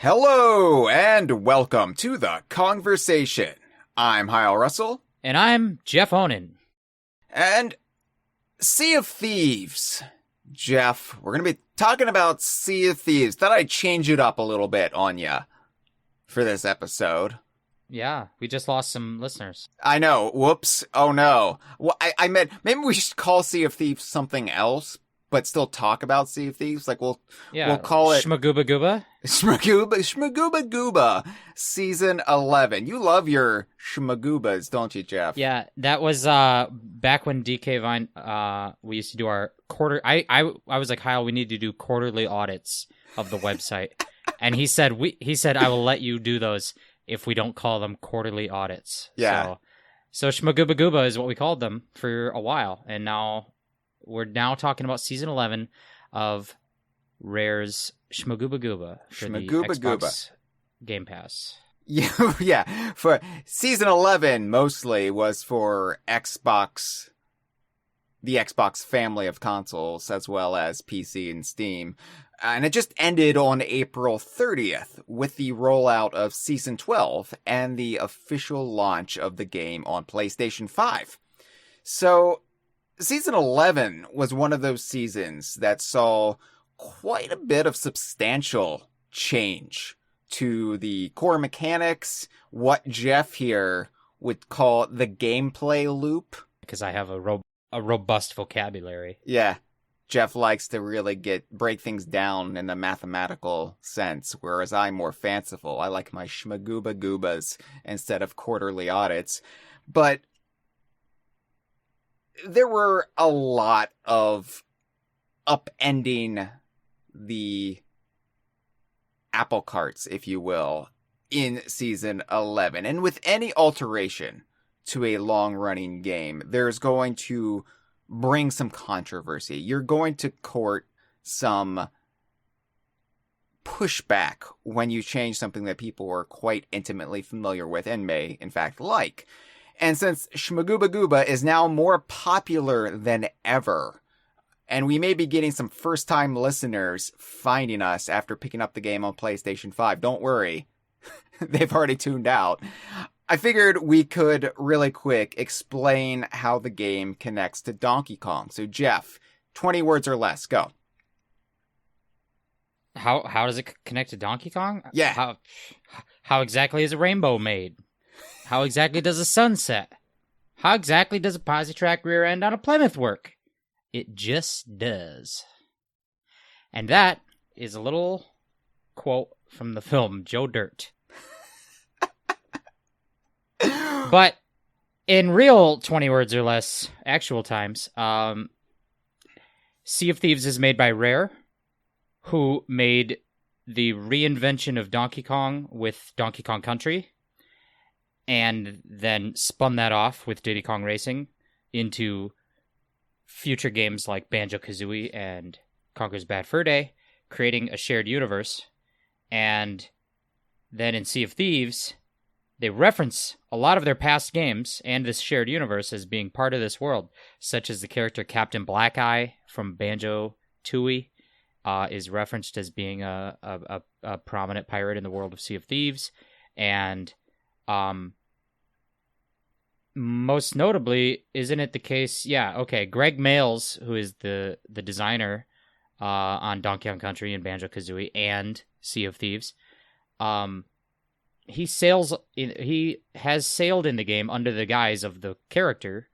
Hello and welcome to the Kongversation. I'm Hyle Russell. And I'm Jeff Onan. And Sea of Thieves. Jeff, we're going to be talking about Sea of Thieves. Thought I'd change it up a little bit on ya for this episode. Yeah, we just lost some listeners. I know. Whoops. Oh no. Well, I meant maybe we should call Sea of Thieves something else, but still talk about Sea of Thieves. Like we'll call it Shmegoobagooba. Shmegoobagooba Season 11. You love your Shmegoobas, don't you, Jeff? Yeah, that was back when DK Vine we used to do our quarter. I was like, Hyle, we need to do quarterly audits of the website, and he said I will let you do those if we don't call them quarterly audits. Yeah. So Shmegoobagooba is what we called them for a while, and now we're talking about Season 11 of Rare's Shmegoobagooba for the Xbox Game Pass. Yeah. For Season 11 mostly was for Xbox, the Xbox family of consoles, as well as PC and Steam. And it just ended on April 30th with the rollout of Season 12 and the official launch of the game on PlayStation 5. So Season 11 was one of those seasons that saw quite a bit of substantial change to the core mechanics, what Jeff here would call the gameplay loop. Because I have a robust vocabulary. Yeah. Jeff likes to really break things down in a mathematical sense, whereas I'm more fanciful. I like my Shmegoobagoobas instead of quarterly audits. But there were a lot of upending the apple carts, if you will, in Season 11. And with any alteration to a long-running game, there's going to bring some controversy. You're going to court some pushback when you change something that people are quite intimately familiar with and may, in fact, like. And since Shmegoobagooba is now more popular than ever, and we may be getting some first-time listeners finding us after picking up the game on PlayStation 5, don't worry, they've already tuned out. I figured we could, really quick, explain how the game connects to Donkey Kong. So, Jeff, 20 words or less, go. How does it connect to Donkey Kong? Yeah. How exactly is a rainbow made? How exactly does a sun set? How exactly does a Positrack rear end on a Plymouth work? It just does. And that is a little quote from the film Joe Dirt. But in real 20 words or less, actual times, Sea of Thieves is made by Rare, who made the reinvention of Donkey Kong with Donkey Kong Country, and then spun that off with Diddy Kong Racing into future games like Banjo-Kazooie and Conker's Bad Fur Day, creating a shared universe. And then in Sea of Thieves, they reference a lot of their past games and this shared universe as being part of this world, such as the character Captain Black-Eye from Banjo-Tooie is referenced as being a prominent pirate in the world of Sea of Thieves. And most notably, isn't it the case? Yeah, okay. Greg Mayles, who is the designer on Donkey Kong Country and Banjo-Kazooie and Sea of Thieves, he has sailed in the game under the guise of the character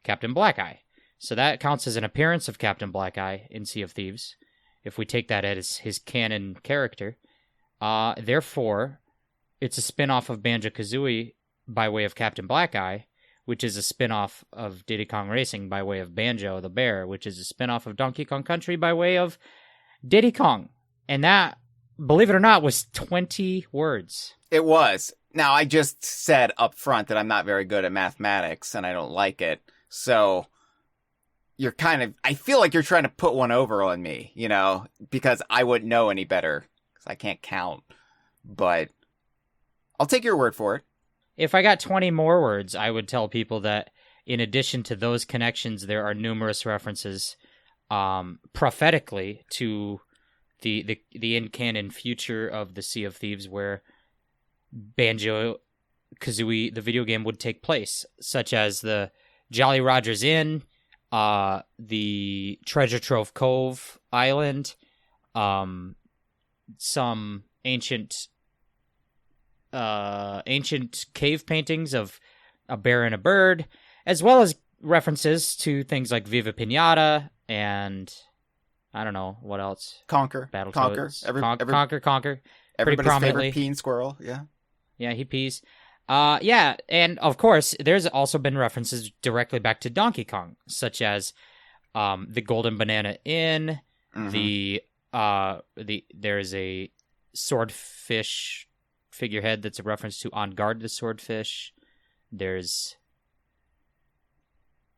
Captain Black-Eye. So that counts as an appearance of Captain Black-Eye in Sea of Thieves, if we take that as his canon character. Therefore, it's a spin-off of Banjo-Kazooie by way of Captain Black-Eye, which is a spin-off of Diddy Kong Racing by way of Banjo the Bear, which is a spin-off of Donkey Kong Country by way of Diddy Kong. And that, believe it or not, was 20 words. It was. Now, I just said up front that I'm not very good at mathematics, and I don't like it. So, I feel like you're trying to put one over on me, because I wouldn't know any better, because I can't count. But I'll take your word for it. If I got 20 more words, I would tell people that in addition to those connections, there are numerous references prophetically to the in-canon future of the Sea of Thieves where Banjo-Kazooie, the video game, would take place, such as the Jolly Rogers Inn, the Treasure Trove Cove Island, some ancient cave paintings of a bear and a bird, as well as references to things like Viva Pinata and I don't know what else. Conquer. Battletoads. Conquer. Conquer. Everybody's favorite peeing squirrel. Yeah, he pees. Yeah, and of course, there's also been references directly back to Donkey Kong, such as the Golden Banana Inn. Mm-hmm. There's a swordfish figurehead that's a reference to On Guard the Swordfish. There's,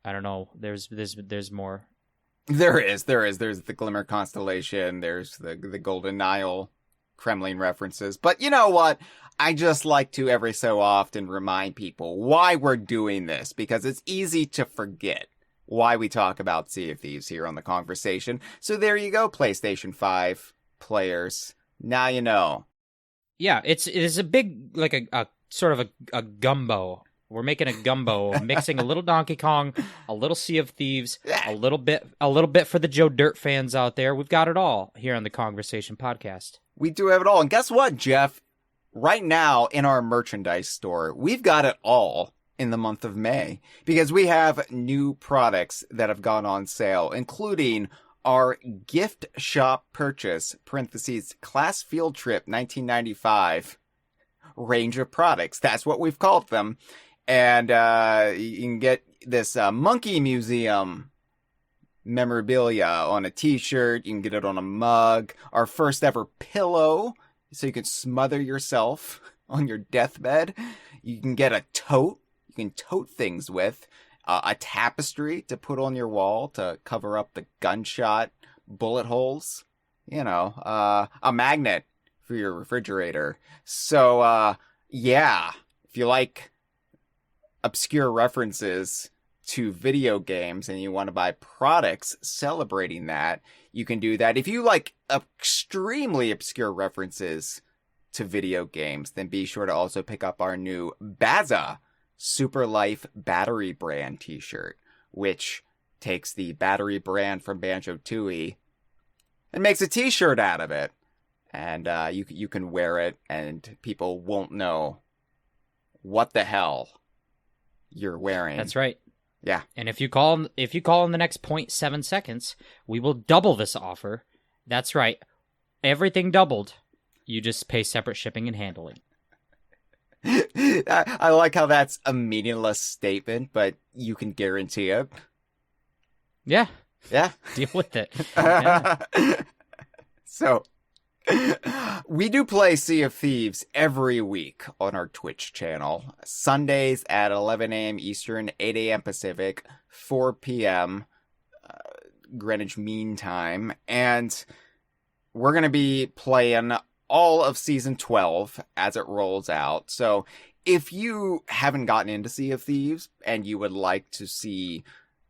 I don't know. There's more. There is. There's the Glimmer Constellation. There's the Golden Nile Kremlin references. But you know what? I just like to every so often remind people why we're doing this, because it's easy to forget why we talk about Sea of Thieves here on the Kongversation. So there you go, PlayStation 5 players. Now you know. Yeah, it is a big, like a sort of a gumbo. We're making a gumbo, mixing a little Donkey Kong, a little Sea of Thieves, a little bit for the Joe Dirt fans out there. We've got it all here on the Kongversation podcast. We do have it all. And guess what, Jeff? Right now in our merchandise store, we've got it all in the month of May because we have new products that have gone on sale, including our gift shop purchase, class field trip 1995 range of products. That's what we've called them. And you can get this Monkey Museum memorabilia on a t-shirt. You can get it on a mug. Our first ever pillow, so you can smother yourself on your deathbed. You can get a tote. You can tote things with. A tapestry to put on your wall to cover up the gunshot bullet holes. You know, a magnet for your refrigerator. So, yeah, if you like obscure references to video games and you want to buy products celebrating that, you can do that. If you like extremely obscure references to video games, then be sure to also pick up our new Baza Super Life Battery Brand t-shirt, which takes the battery brand from Banjo-Tooie and makes a t-shirt out of it. And you can wear it and people won't know what the hell you're wearing. That's right. Yeah. And if you call in the next 0.7 seconds, we will double this offer. That's right. Everything doubled. You just pay separate shipping and handling. I like how that's a meaningless statement, but you can guarantee it. Yeah. Yeah. Deal with it. Yeah. So, we do play Sea of Thieves every week on our Twitch channel. Sundays at 11 a.m. Eastern, 8 a.m. Pacific, 4 p.m. Greenwich Mean Time. And we're going to be playing all of Season 12 as it rolls out. So if you haven't gotten into Sea of Thieves and you would like to see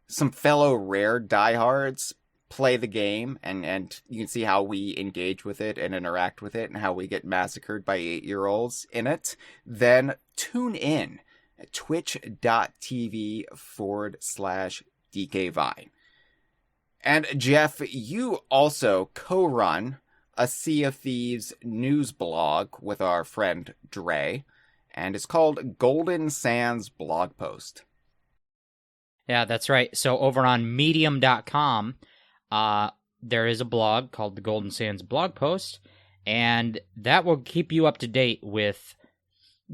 some fellow Rare diehards play the game, and you can see how we engage with it and interact with it and how we get massacred by 8-year-olds in it, then tune in at twitch.tv/DKVine. And Jeff, you also co-run a Sea of Thieves news blog with our friend Dre, and it's called Golden Sands Blog Post. Yeah, that's right. So over on medium.com, there is a blog called the Golden Sands Blog Post, and that will keep you up to date with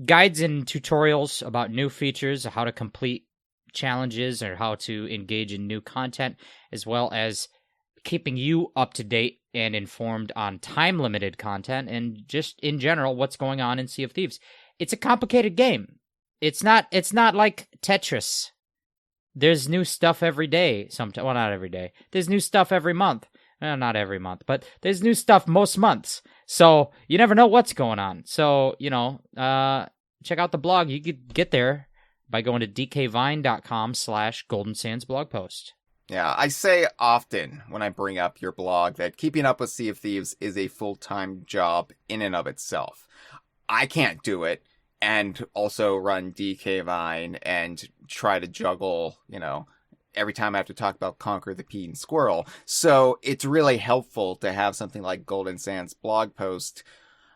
guides and tutorials about new features, how to complete challenges, or how to engage in new content, as well as keeping you up to date and informed on time-limited content and just in general what's going on in Sea of Thieves. It's a complicated game. It's not like Tetris. There's new stuff every day. Well, not every day. There's new stuff every month. Not every month, but there's new stuff most months. So you never know what's going on. So, check out the blog. You could get there by going to dkvine.com/Golden Sands blog post. Yeah, I say often when I bring up your blog that keeping up with Sea of Thieves is a full-time job in and of itself. I can't do it and also run DK Vine and try to juggle, every time I have to talk about Conquer the Pea and Squirrel. So it's really helpful to have something like Golden Sands blog post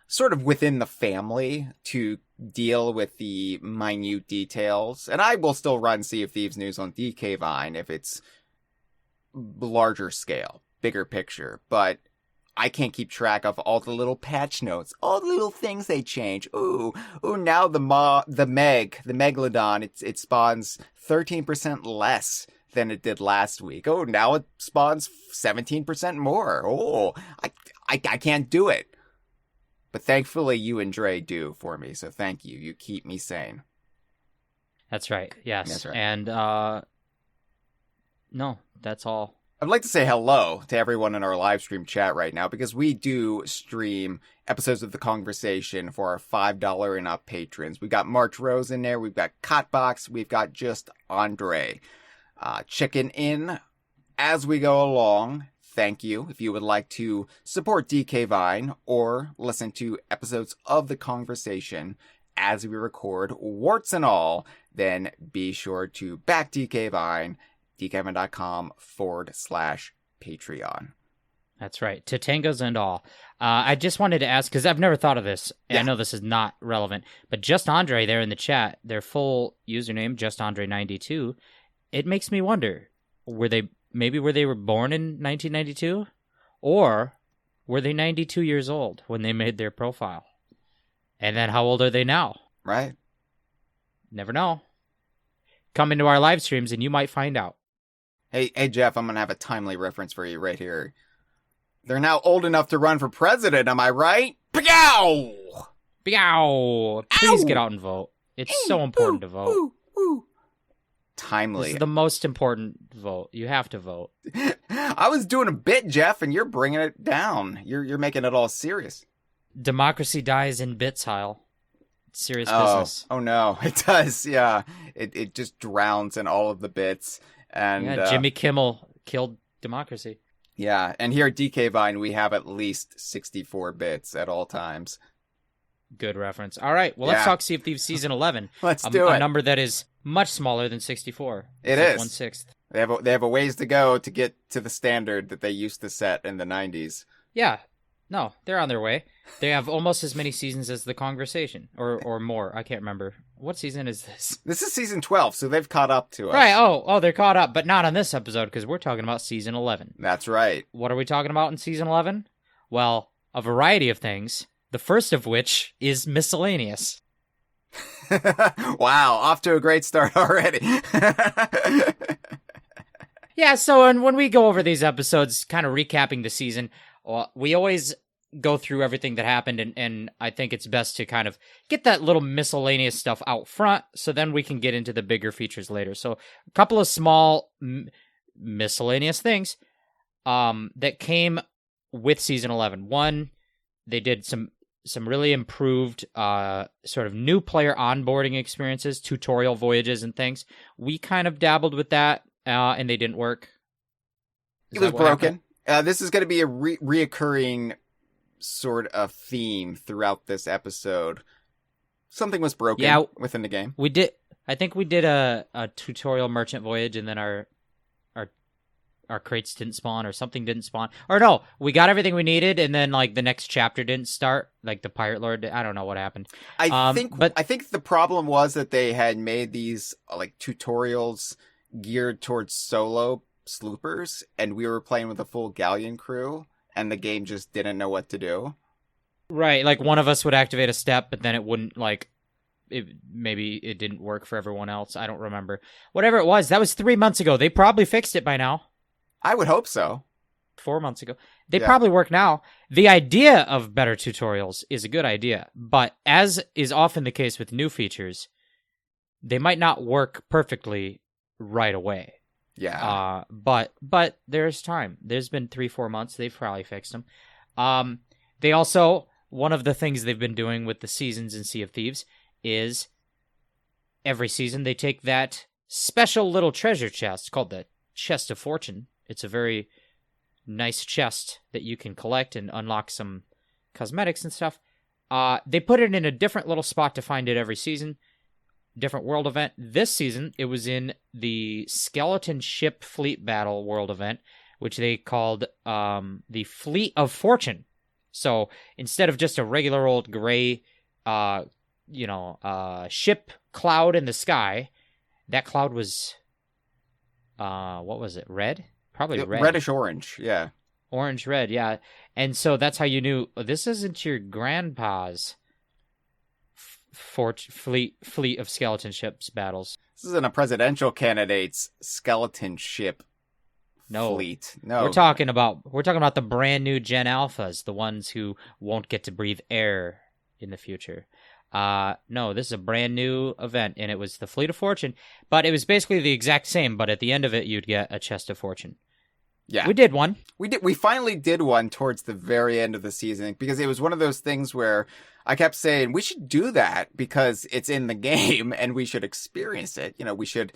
sort of within the family to deal with the minute details. And I will still run Sea of Thieves news on DK Vine if it's larger scale, bigger picture. But I can't keep track of all the little patch notes, all the little things they change. Ooh, now the Megalodon, it spawns 13% less than it did last week. Oh, now it spawns 17% more. Oh, I can't do it. But thankfully, you and Dre do for me, so thank you. You keep me sane. That's right, yes. That's right. And, no, that's all. I'd like to say hello to everyone in our live stream chat right now, because we do stream episodes of The Kongversation for our $5 and up patrons. We've got March Rose in there, we've got Cotbox, we've got just Andre. Chicken in as we go along. Thank you. If you would like to support DK Vine or listen to episodes of The Kongversation as we record, warts and all, then be sure to back DK Vine, dkvine.com/Patreon. That's right. Tatangos and all. I just wanted to ask, because I've never thought of this, and Yeah. I know this is not relevant, but Just Andre there in the chat, their full username, JustAndre92, it makes me wonder, were they were born in 1992? Or were they 92 years old when they made their profile? And then how old are they now? Right? Never know. Come into our live streams and you might find out. Hey, Jeff, I'm going to have a timely reference for you right here. They're now old enough to run for president, am I right? Pow! Meow! Please Ow! get out and vote. It's so important to vote. Ooh. This Timely. is the most important vote. You have to vote. I was doing a bit, Jeff, and you're bringing it down. You're making it all serious. Democracy dies in bits, Hyle. It's serious business. Oh no, it does. Yeah, it just drowns in all of the bits. And Yeah, Jimmy Kimmel killed democracy. Yeah, and here at DK Vine, we have at least 64 bits at all times. Good reference. All right, well, let's Yeah. talk Sea of Thieves Season 11. Let's do it. A number that is much smaller than 64. It It's is. 1/6. They have a ways to go to get to the standard that they used to set in the 90s. Yeah. No, they're on their way. They have almost as many seasons as The Kongversation, or more. I can't remember. What season is this? This is season 12, so they've caught up to us. Right, oh, they're caught up, but not on this episode, because we're talking about Season 11. That's right. What are we talking about in Season 11? Well, a variety of things, the first of which is miscellaneous. Wow, off to a great start already. Yeah, so when we go over these episodes, kind of recapping the season, we always go through everything that happened, and I think it's best to kind of get that little miscellaneous stuff out front, so then we can get into the bigger features later. So a couple of small miscellaneous things that came with Season 11. One, they did some really improved sort of new player onboarding experiences, tutorial voyages and things. We kind of dabbled with that, and they didn't work. It was broken. This is going to be a reoccurring sort of theme throughout this episode. Something was broken within the game. I think we did a tutorial merchant voyage, and then our crates didn't spawn, or something didn't spawn. Or no, we got everything we needed, and then like the next chapter didn't start. Like the Pirate Lord, I don't know what happened. I think the problem was that they had made these like tutorials geared towards solo sloopers, and we were playing with a full galleon crew, and the game just didn't know what to do. Right, like one of us would activate a step, but then it wouldn't, like, maybe it didn't work for everyone else. I don't remember. Whatever it was, that was 3 months ago. They probably fixed it by now. I would hope so. 4 months ago. They probably work now. The idea of better tutorials is a good idea, but as is often the case with new features, they might not work perfectly right away. Yeah. But there's time. There's been 3-4 months. They've probably fixed them. They also, one of the things they've been doing with the seasons in Sea of Thieves is every season they take that special little treasure chest called the Chest of Fortune. It's a very nice chest that you can collect and unlock some cosmetics and stuff. They put it in a different little spot to find it every season. Different world event. This season, it was in the Skeleton Ship Fleet Battle world event, which they called the Fleet of Fortune. So instead of just a regular old gray, ship cloud in the sky, that cloud was, what was it? Red? Probably red. Reddish orange, yeah. Orange red, yeah. And so that's how you knew, this isn't your grandpa's fleet of skeleton ships battles. This isn't a presidential candidate's skeleton ship fleet. No, we're talking about the brand new Gen Alphas, the ones who won't get to breathe air in the future. No, this is a brand new event, and it was the Fleet of Fortune, but it was basically the exact same. But at the end of it, you'd get a Chest of Fortune. Yeah, we did one. We finally did one towards the very end of the season, because it was one of those things where I kept saying we should do that because it's in the game and we should experience it. We should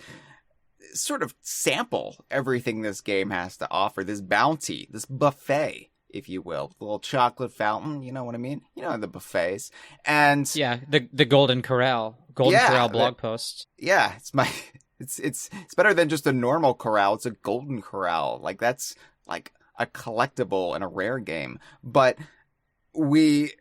sort of sample everything this game has to offer. This bounty, this buffet, if you will, the little chocolate fountain. You know what I mean? The buffets. And yeah, the Golden Corral blog post. Yeah, it's better than just a normal corral. It's a golden corral. Like, that's like a collectible in a rare game. But we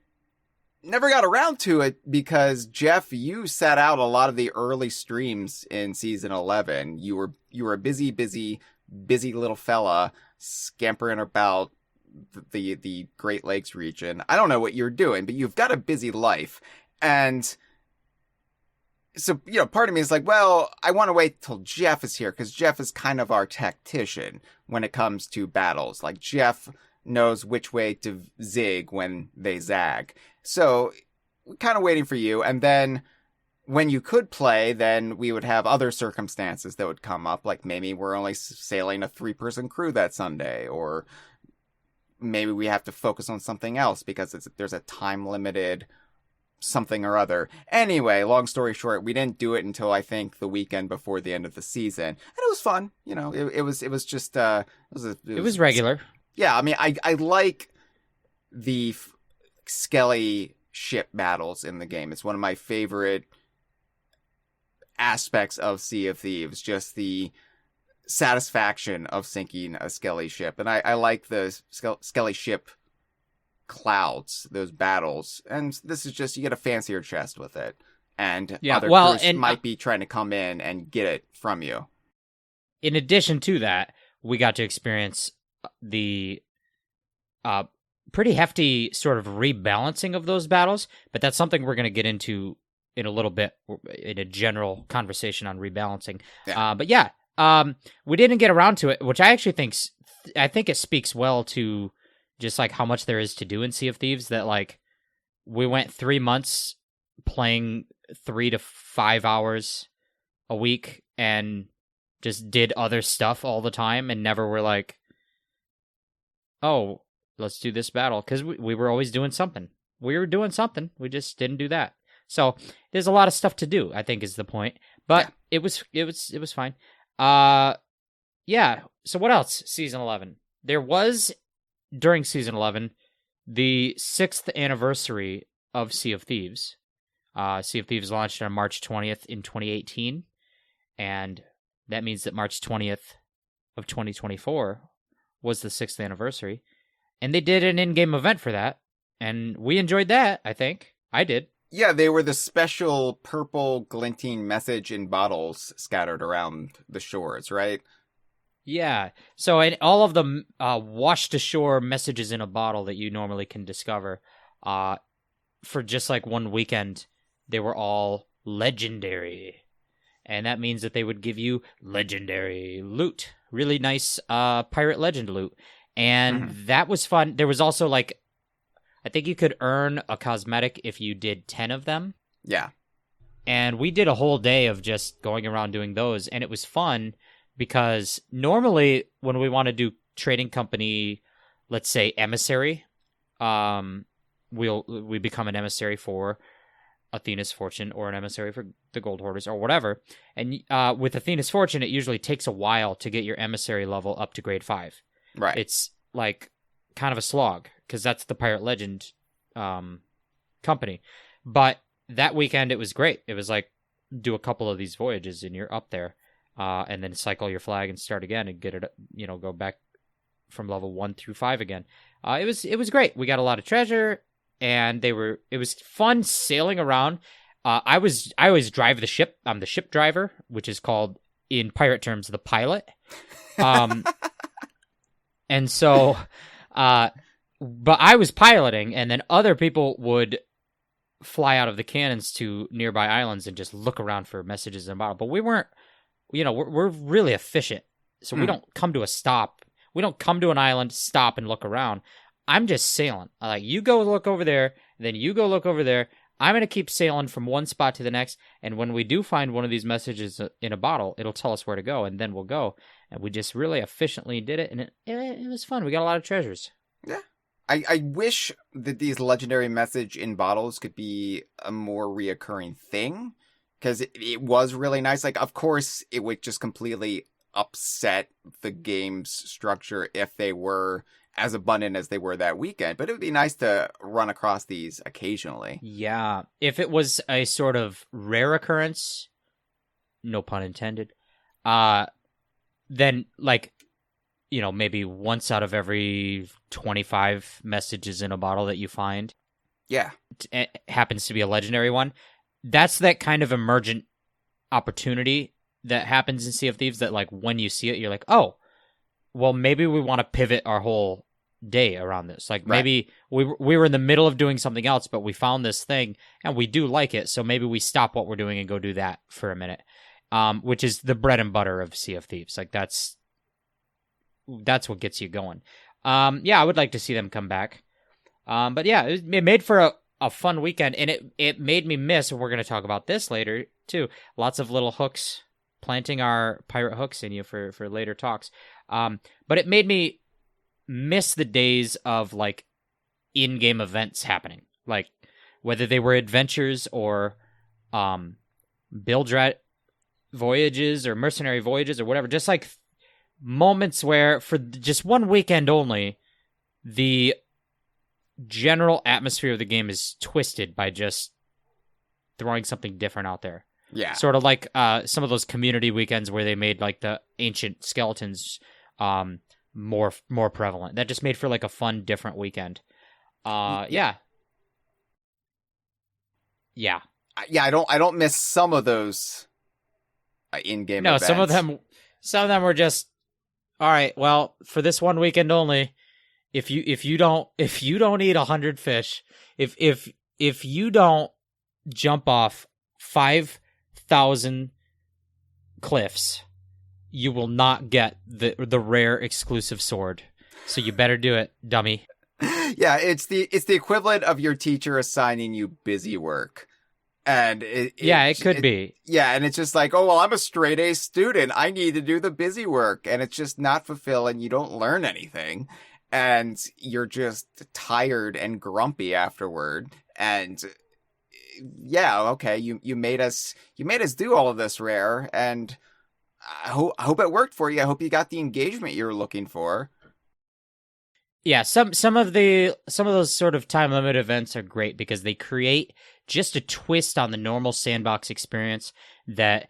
never got around to it because, Jeff, you sat out a lot of the early streams in season 11. You were a busy little fella scampering about the Great Lakes region. I don't know what you're doing, but you've got a busy life. And so, part of me is like, well, I want to wait till Jeff is here, because Jeff is kind of our tactician when it comes to battles. Like, Jeff knows which way to zig when they zag. So, we're kind of waiting for you. And then when you could play, then we would have other circumstances that would come up. Like, maybe we're only sailing a 3-person crew that Sunday, or maybe we have to focus on something else because there's a time-limited something or other. Anyway, long story short, we didn't do it until I think the weekend before the end of the season, and it was fun. It was just it was regular. Yeah, I mean, I like the Skelly ship battles in the game. It's one of my favorite aspects of Sea of Thieves, just the satisfaction of sinking a Skelly ship, and I like the Skelly ship clouds, those battles, and this is just, you get a fancier chest with it, and other crews might be trying to come in and get it from you. In addition to that, we got to experience the pretty hefty sort of rebalancing of those battles, but that's something we're going to get into in a little bit in a general conversation on rebalancing. Yeah. But yeah, we didn't get around to it, which I actually think it speaks well to just like how much there is to do in Sea of Thieves, that like we went 3 months playing 3 to 5 hours a week and just did other stuff all the time and never were like, oh, let's do this battle, because we were always doing something. We were doing something. We just didn't do that. So there's a lot of stuff to do, I think is the point. But yeah. It was fine. Yeah. So what else? Season 11. There was, during Season 11, the 6th anniversary of Sea of Thieves. Sea of Thieves launched on March 20th in 2018, and that means that March 20th of 2024 was the 6th anniversary, and they did an in-game event for that, and we enjoyed that, I think. I did. Yeah, they were the special purple glinting message in bottles scattered around the shores, right? Yeah, so all of the washed ashore messages in a bottle that you normally can discover, for just like one weekend, they were all legendary. And that means that they would give you legendary loot. Really nice pirate legend loot. And that was fun. There was also like, I think you could earn a cosmetic if you did 10 of them. Yeah. And we did a whole day of just going around doing those, and it was fun. Because normally when we want to do trading company, let's say emissary, we become an emissary for Athena's Fortune or an emissary for the Gold Hoarders or whatever. And with Athena's Fortune, it usually takes a while to get your emissary level up to grade 5. Right. It's like kind of a slog because that's the Pirate Legend company. But that weekend, it was great. It was like, do a couple of these voyages and you're up there, and then cycle your flag and start again and get it, go back from level 1 through 5 again. It was great. We got a lot of treasure, and it was fun sailing around. I always drive the ship. I'm the ship driver, which is called in pirate terms the pilot. And so, but I was piloting, and then other people would fly out of the cannons to nearby islands and just look around for messages in a bottle. But we weren't, we're really efficient. So we don't come to a stop. We don't come to an island, stop, and look around. I'm just sailing. Like, you go look over there, then you go look over there. I'm going to keep sailing from one spot to the next. And when we do find one of these messages in a bottle, it'll tell us where to go, and then we'll go. And we just really efficiently did it, and it was fun. We got a lot of treasures. Yeah. I wish that these legendary message in bottles could be a more reoccurring thing, because it was really nice. Like, of course, it would just completely upset the game's structure if they were as abundant as they were that weekend, but it would be nice to run across these occasionally. Yeah. If it was a sort of rare occurrence, no pun intended, then, like, maybe once out of every 25 messages in a bottle that you find, yeah, it happens to be a legendary one. That's that kind of emergent opportunity that happens in Sea of Thieves that, like, when you see it, you're like, oh, well, maybe we want to pivot our whole day around this. Like, maybe we were in the middle of doing something else, but we found this thing and we do like it. So maybe we stop what we're doing and go do that for a minute, which is the bread and butter of Sea of Thieves. Like, that's what gets you going. Yeah, I would like to see them come back. But yeah, it made for a fun weekend, and it made me miss, and we're going to talk about this later too, lots of little hooks, planting our pirate hooks in you for later talks. But it made me miss the days of, like, in-game events happening, like whether they were adventures or build voyages or mercenary voyages or whatever, just like moments where for just one weekend only, the general atmosphere of the game is twisted by just throwing something different out there. Yeah. Sort of like some of those community weekends where they made, like, the ancient skeletons more prevalent. That just made for, like, a fun, different weekend. Yeah. Yeah. Yeah, I don't miss some of those in-game no, events. some of them were just, all right, well, for this one weekend only, if you don't eat 100 fish, if you don't jump off 5,000 cliffs, you will not get the rare exclusive sword. So you better do it, dummy. Yeah, it's the equivalent of your teacher assigning you busy work. And it could be. Yeah, and it's just like, oh, well, I'm a straight A student. I need to do the busy work. And it's just not fulfilling. You don't learn anything. And you're just tired and grumpy afterward. And yeah, okay, you made us do all of this, Rare. And I hope it worked for you. I hope you got the engagement you were looking for. Yeah, some of those sort of time limit events are great because they create just a twist on the normal sandbox experience that,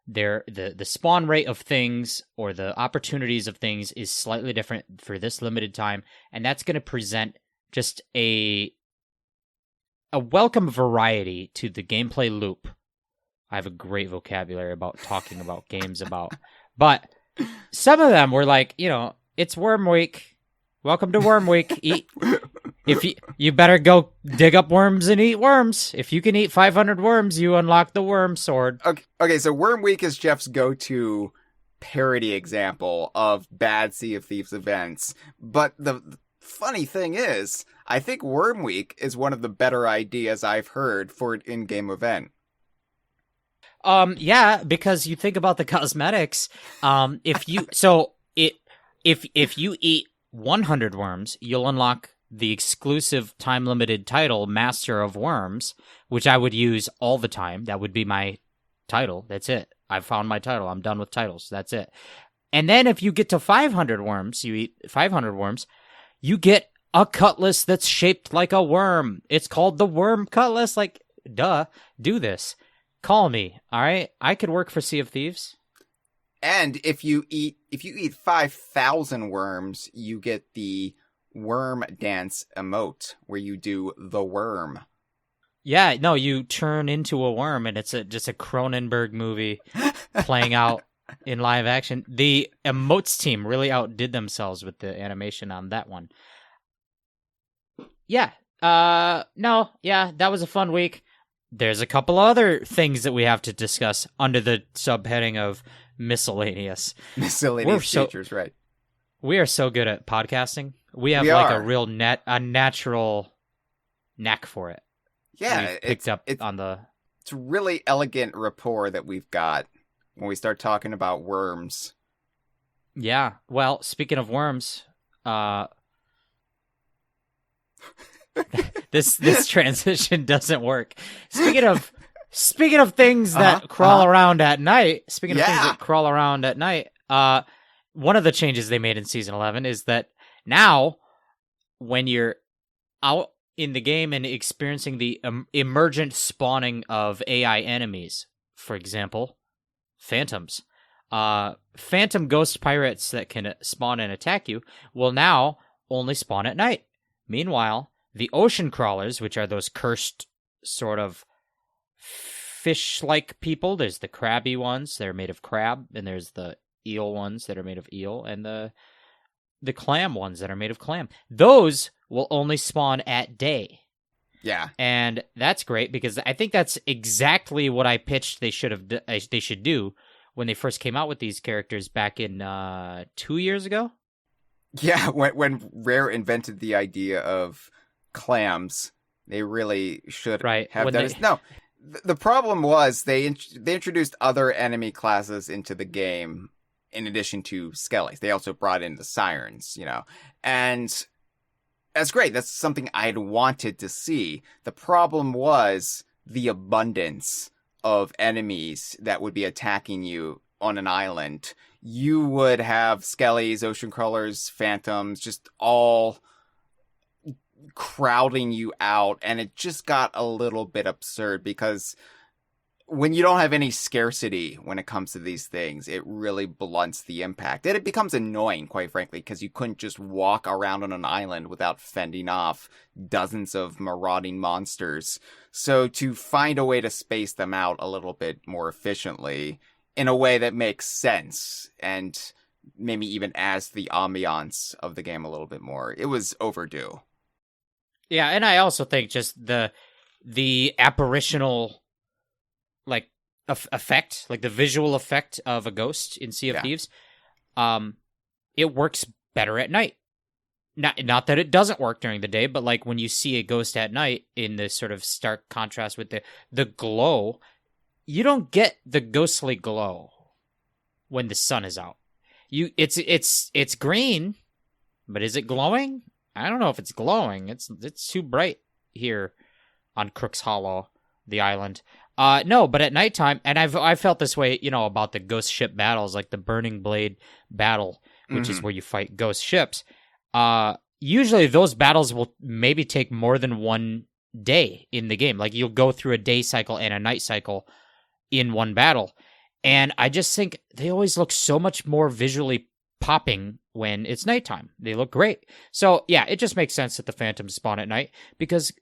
they're the spawn rate of things or the opportunities of things is slightly different for this limited time, and that's going to present just a welcome variety to the gameplay loop. I have a great vocabulary about talking about games but some of them were like, it's Worm Week. Welcome to Worm Week. If you better go dig up worms and eat worms. If you can eat 500 worms, you unlock the worm sword. Okay, so Worm Week is Jeff's go-to parody example of bad Sea of Thieves events. But the funny thing is, I think Worm Week is one of the better ideas I've heard for an in-game event. Yeah, because you think about the cosmetics. If you eat 100 worms, you'll unlock the exclusive time-limited title, Master of Worms, which I would use all the time. That would be my title. That's it. I've found my title. I'm done with titles. That's it. And then if you get to 500 worms, you eat 500 worms, you get a cutlass that's shaped like a worm. It's called the Worm Cutlass. Like, duh, do this. Call me, all right? I could work for Sea of Thieves. And if you eat 5,000 worms, you get the Worm Dance emote where you do the worm. Yeah, no, you turn into a worm, and it's just a Cronenberg movie playing out in live action. The emotes team really outdid themselves with the animation on that one. Yeah, no, yeah, that was a fun week. There's a couple other things that we have to discuss under the subheading of miscellaneous. Miscellaneous features, right. We are so good at podcasting. We have a natural knack for it. Yeah, it's really elegant rapport that we've got when we start talking about worms. Yeah. Well, speaking of worms, this transition doesn't work. Speaking of things that crawl around at night. Speaking of things that crawl around at night, one of the changes they made in season 11 is that now, when you're out in the game and experiencing the emergent spawning of AI enemies, for example, phantoms, phantom ghost pirates that can spawn and attack you, will now only spawn at night. Meanwhile, the ocean crawlers, which are those cursed sort of fish-like people, there's the crabby ones that are made of crab, and there's the eel ones that are made of eel, and the clam ones that are made of clam. Those will only spawn at day. Yeah. And that's great because I think that's exactly what I pitched they should do when they first came out with these characters back in 2 years ago. Yeah, when Rare invented the idea of clams, they really should have done it. No, the problem was they introduced other enemy classes into the game in addition to skellies. They also brought in the sirens, and that's great. That's something I'd wanted to see. The problem was the abundance of enemies that would be attacking you on an island. You would have skellies, ocean crawlers, phantoms, just all crowding you out, and it just got a little bit absurd because when you don't have any scarcity when it comes to these things, it really blunts the impact. And it becomes annoying, quite frankly, because you couldn't just walk around on an island without fending off dozens of marauding monsters. So to find a way to space them out a little bit more efficiently in a way that makes sense and maybe even adds the ambiance of the game a little bit more, it was overdue. Yeah, and I also think just the apparitional effect, like the visual effect of a ghost in Sea of Thieves, it works better at night. Not that it doesn't work during the day, but like when you see a ghost at night in this sort of stark contrast with the glow, you don't get the ghostly glow when the sun is out. It's green, but is it glowing? I don't know if it's glowing. It's too bright here on Crook's Hollow, the island. No, but at nighttime, and I felt this way, about the ghost ship battles, like the Burning Blade battle, which is where you fight ghost ships. Usually those battles will maybe take more than one day in the game. Like you'll go through a day cycle and a night cycle in one battle. And I just think they always look so much more visually popping when it's nighttime. They look great. So yeah, it just makes sense that the phantoms spawn at night because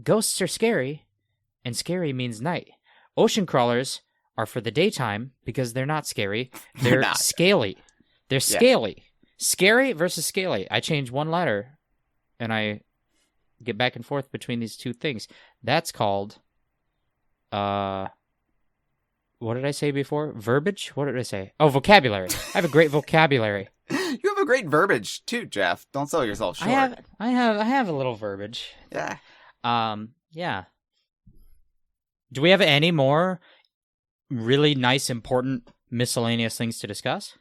ghosts are scary and scary means night. Ocean crawlers are for the daytime because they're not scary. They're scaly. They're scaly. Yeah. Scary versus scaly. I change one letter and I get back and forth between these two things. That's called, what did I say before? Verbiage? What did I say? Oh, vocabulary. I have a great vocabulary. You have a great verbiage too, Jeff. Don't sell yourself short. I have a little verbiage. Yeah. Yeah. Do we have any more really nice, important, miscellaneous things to discuss?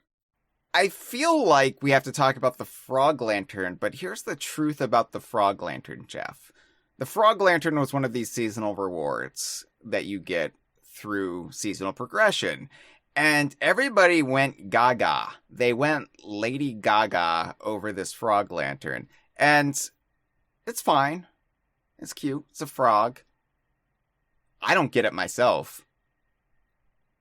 I feel like we have to talk about the Frog Lantern, but here's the truth about the Frog Lantern, Jeff. The Frog Lantern was one of these seasonal rewards that you get through seasonal progression. And everybody went gaga. They went Lady Gaga over this Frog Lantern. And it's fine. It's cute. It's a frog. I don't get it myself.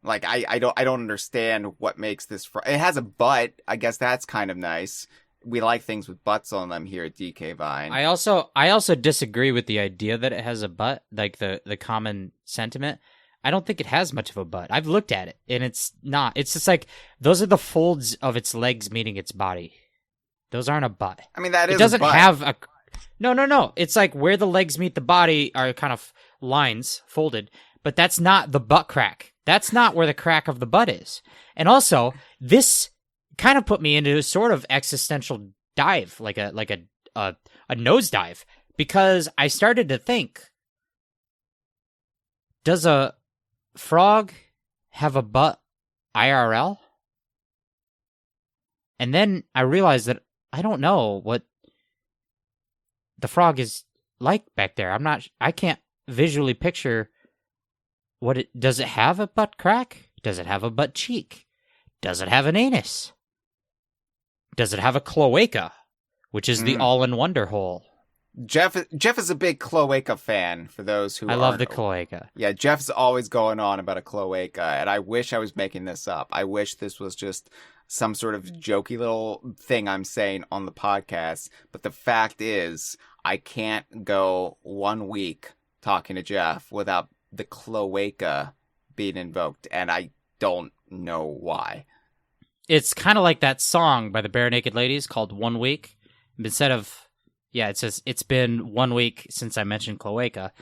Like, I don't understand what makes this it has a butt. I guess that's kind of nice. We like things with butts on them here at DK Vine. I also disagree with the idea that it has a butt, like the common sentiment. I don't think it has much of a butt. I've looked at it, and it's not. It's just like, those are the folds of its legs meeting its body. Those aren't a butt. I mean, that is it doesn't a butt. have a... No. It's like where the legs meet the body are kind of lines, folded, but that's not the butt crack. That's not where the crack of the butt is. And also, this kind of put me into a sort of existential dive, like a nosedive, because I started to think, does a frog have a butt IRL? And then I realized that I don't know what the frog is like back there. I can't visually picture does it have a butt crack? Does it have a butt cheek? Does it have an anus? Does it have a cloaca, which is the all-in-wonder hole? Jeff is a big cloaca fan, for those who I love the cloaca. Yeah, Jeff's always going on about a cloaca, and I wish I was making this up. I wish this was just some sort of jokey little thing I'm saying on the podcast, but the fact is, I can't go 1 week talking to Jeff without the cloaca being invoked, and I don't know why. It's kind of like that song by the Bare Naked Ladies called 1 Week. Instead of, it says, it's been 1 week since I mentioned cloaca.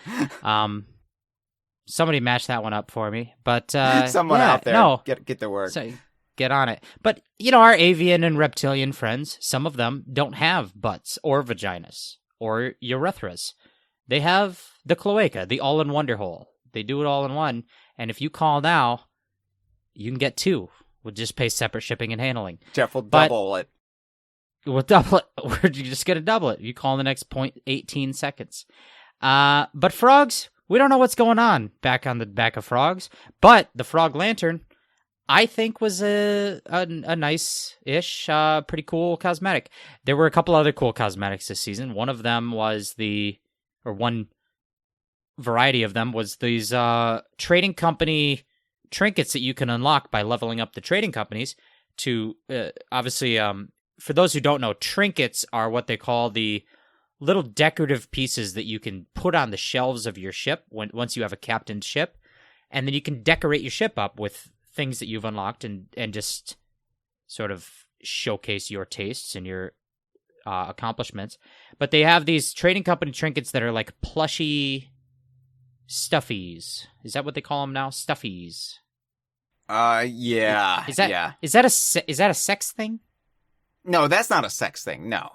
Somebody match that one up for me. But someone out there, get the work. So, get on it. But, our avian and reptilian friends, some of them don't have butts or vaginas or urethras. They have the cloaca, the all-in-wonder hole. They do it all in one, and if you call now, you can get 2. We'll just pay separate shipping and handling. Jeff will double it. We'll double it. We're just going to double it. You call in the next 0.18 seconds. But frogs, we don't know what's going on back on the back of frogs, but the Frog Lantern, I think, was a nice-ish, pretty cool cosmetic. There were a couple other cool cosmetics this season. One of them was one variety of them was these trading company trinkets that you can unlock by leveling up the trading companies to, obviously, for those who don't know, trinkets are what they call the little decorative pieces that you can put on the shelves of your ship once you have a captained ship, and then you can decorate your ship up with things that you've unlocked and just sort of showcase your tastes and your accomplishments. But they have these trading company trinkets that are like plushy stuffies. Is that what they call them now? Stuffies. Yeah. Is that a sex thing? No, that's not a sex thing. No.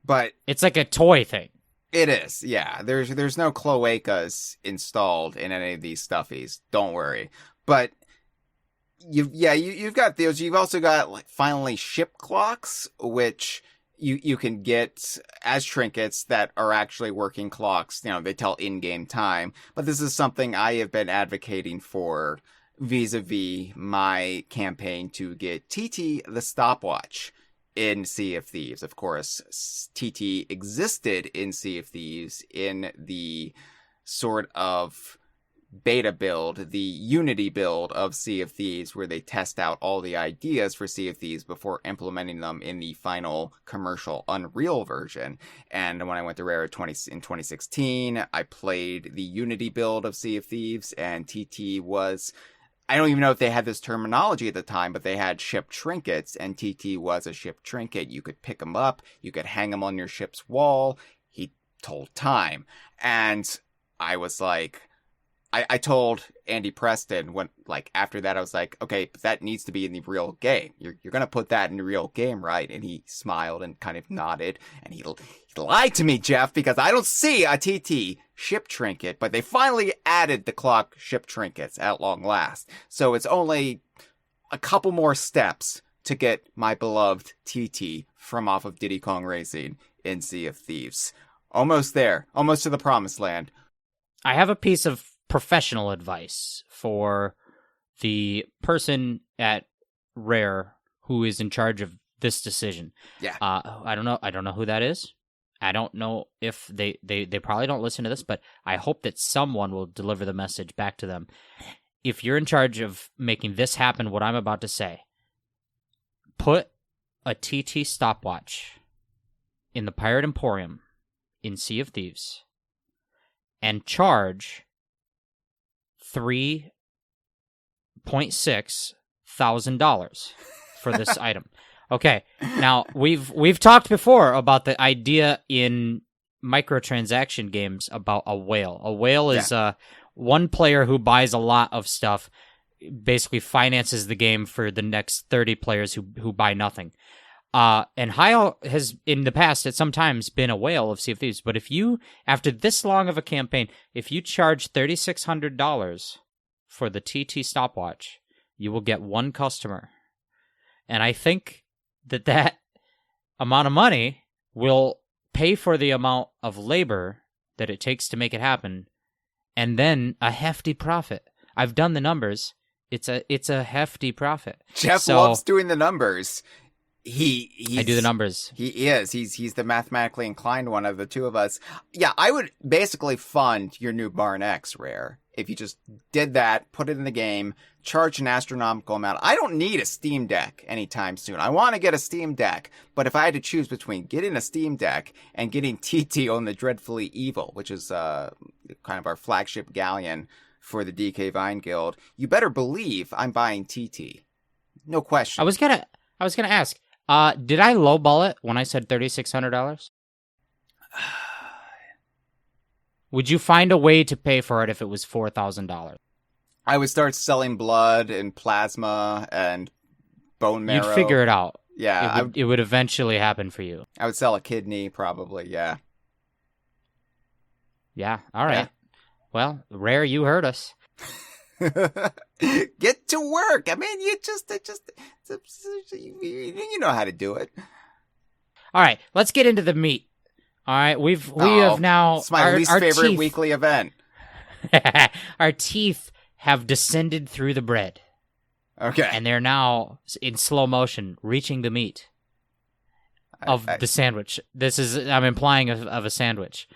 But it's like a toy thing. It is. Yeah. There's no cloacas installed in any of these stuffies. Don't worry. But you've got those. You've also got, like, finally ship clocks, which you can get as trinkets that are actually working clocks. They tell in-game time. But this is something I have been advocating for vis-a-vis my campaign to get TT the stopwatch in Sea of Thieves. Of course, TT existed in Sea of Thieves in the sort of beta build, the Unity build of Sea of Thieves, where they test out all the ideas for Sea of Thieves before implementing them in the final commercial Unreal version. And when I went to Rare in 2016, I played the Unity build of Sea of Thieves, and TT was... I don't even know if they had this terminology at the time, but they had ship trinkets, and TT was a ship trinket. You could pick them up, you could hang them on your ship's wall. He told time. And I was like... I told Andy Preston after that, I was like, okay, but that needs to be in the real game. You're going to put that in the real game, right? And he smiled and kind of nodded, and he lied to me, Jeff, because I don't see a TT ship trinket, but they finally added the clock ship trinkets at long last. So it's only a couple more steps to get my beloved TT from off of Diddy Kong Racing in Sea of Thieves. Almost there. Almost to the promised land. I have a piece of professional advice for the person at Rare who is in charge of this decision. Yeah. I don't know who that is. I don't know if they probably don't listen to this, but I hope that someone will deliver the message back to them. If you're in charge of making this happen, what I'm about to say, put a TT stopwatch in the Pirate Emporium in Sea of Thieves and charge $3,600 for this item. Okay, now we've talked before about the idea in microtransaction games about a whale. A whale is one player who buys a lot of stuff, basically finances the game for the next 30 players who buy nothing. And Hyle has, in the past, at some times, been a whale of Sea of Thieves. But if you, after this long of a campaign, if you charge $3,600 for the TT stopwatch, you will get one customer. And I think that amount of money will pay for the amount of labor that it takes to make it happen, and then a hefty profit. I've done the numbers. It's a hefty profit. Jeff loves doing the numbers. I do the numbers. He is. He's the mathematically inclined one of the two of us. Yeah, I would basically fund your new Barn X Rare if you just did that, put it in the game, charge an astronomical amount. I don't need a Steam Deck anytime soon. I want to get a Steam Deck, but if I had to choose between getting a Steam Deck and getting TT on the Dreadfully Evil, which is kind of our flagship galleon for the DK Vine Guild, you better believe I'm buying TT. No question. I was gonna ask. Did I lowball it when I said $3,600? Would you find a way to pay for it if it was $4,000? I would start selling blood and plasma and bone marrow. You'd figure it out. Yeah. It would eventually happen for you. I would sell a kidney, probably, yeah. Yeah, all right. Yeah. Well, Rare, you heard us. Get to work. I mean, you know how to do it. All right, let's get into the meat. All right, we have now. It's my least favorite teeth, weekly event. Our teeth have descended through the bread. Okay, and they're now in slow motion reaching the meat of the sandwich. I'm implying of a sandwich.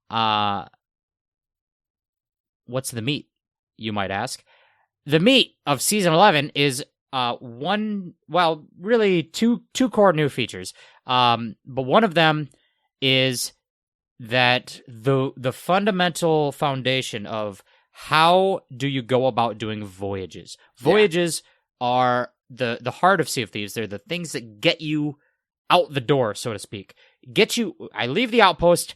What's the meat, you might ask? The meat of Season 11 is two core new features. But one of them is that the fundamental foundation of how do you go about doing voyages. Voyages are the heart of Sea of Thieves. They're the things that get you out the door, so to speak. I leave the outpost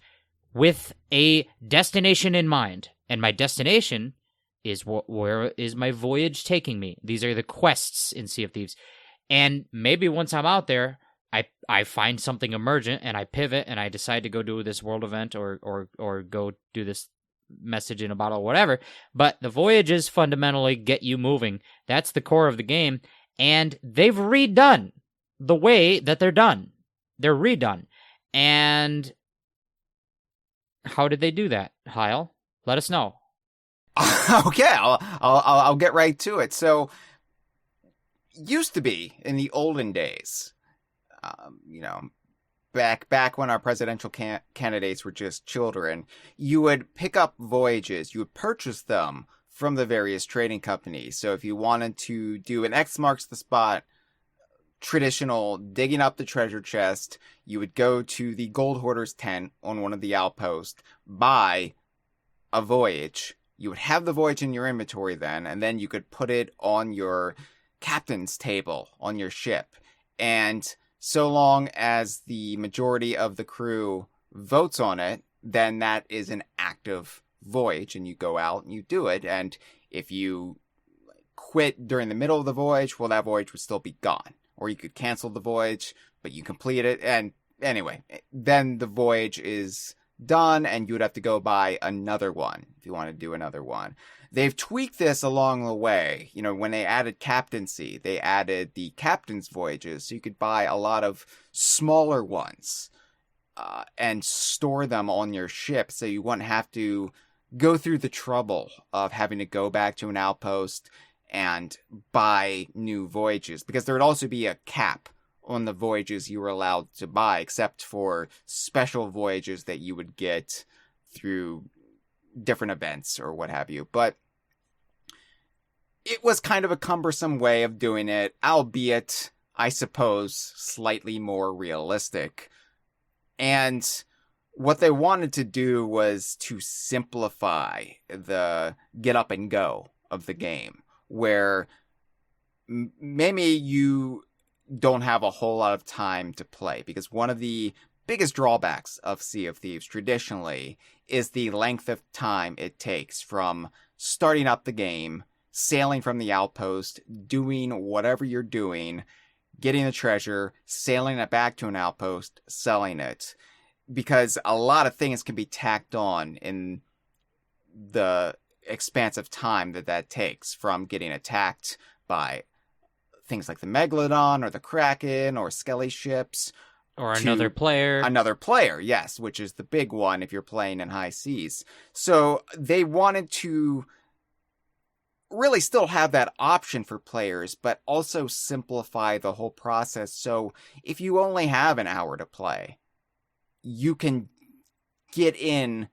with a destination in mind, and my destination is where is my voyage taking me. These are the quests in Sea of Thieves. And maybe once I'm out there, I find something emergent and I pivot and I decide to go do this world event or go do this message in a bottle or whatever. But the voyages fundamentally get you moving. That's the core of the game. And they've redone the way that they're done. They're redone. And how did they do that, Hyle? Let us know. Okay, I'll get right to it. So, used to be in the olden days, back when our presidential candidates were just children, you would pick up voyages, you would purchase them from the various trading companies. So if you wanted to do an X marks the spot, traditional digging up the treasure chest, you would go to the gold hoarder's tent on one of the outposts, buy a voyage. You would have the voyage in your inventory then, and then you could put it on your captain's table on your ship. And so long as the majority of the crew votes on it, then that is an active voyage, and you go out and you do it. And if you quit during the middle of the voyage, well, that voyage would still be gone. Or you could cancel the voyage, but you complete it. And anyway, then the voyage is done, and you would have to go buy another one. you want to do another one. They've tweaked this along the way. You know, when they added captaincy, they added the captain's voyages, so you could buy a lot of smaller ones and store them on your ship, so you wouldn't have to go through the trouble of having to go back to an outpost and buy new voyages, because there would also be a cap on the voyages you were allowed to buy, except for special voyages that you would get through different events or what have you. But it was kind of a cumbersome way of doing it, albeit, I suppose, slightly more realistic. And what they wanted to do was to simplify the get up and go of the game, where maybe you don't have a whole lot of time to play, because one of the biggest drawbacks of Sea of Thieves traditionally is the length of time it takes from starting up the game, sailing from the outpost, doing whatever you're doing, getting the treasure, sailing it back to an outpost, selling it. Because a lot of things can be tacked on in the expanse of time that takes, from getting attacked by things like the Megalodon or the Kraken or Skelly ships. Or another player. Another player, yes, which is the big one if you're playing in high seas. So they wanted to really still have that option for players, but also simplify the whole process. So if you only have an hour to play, you can get in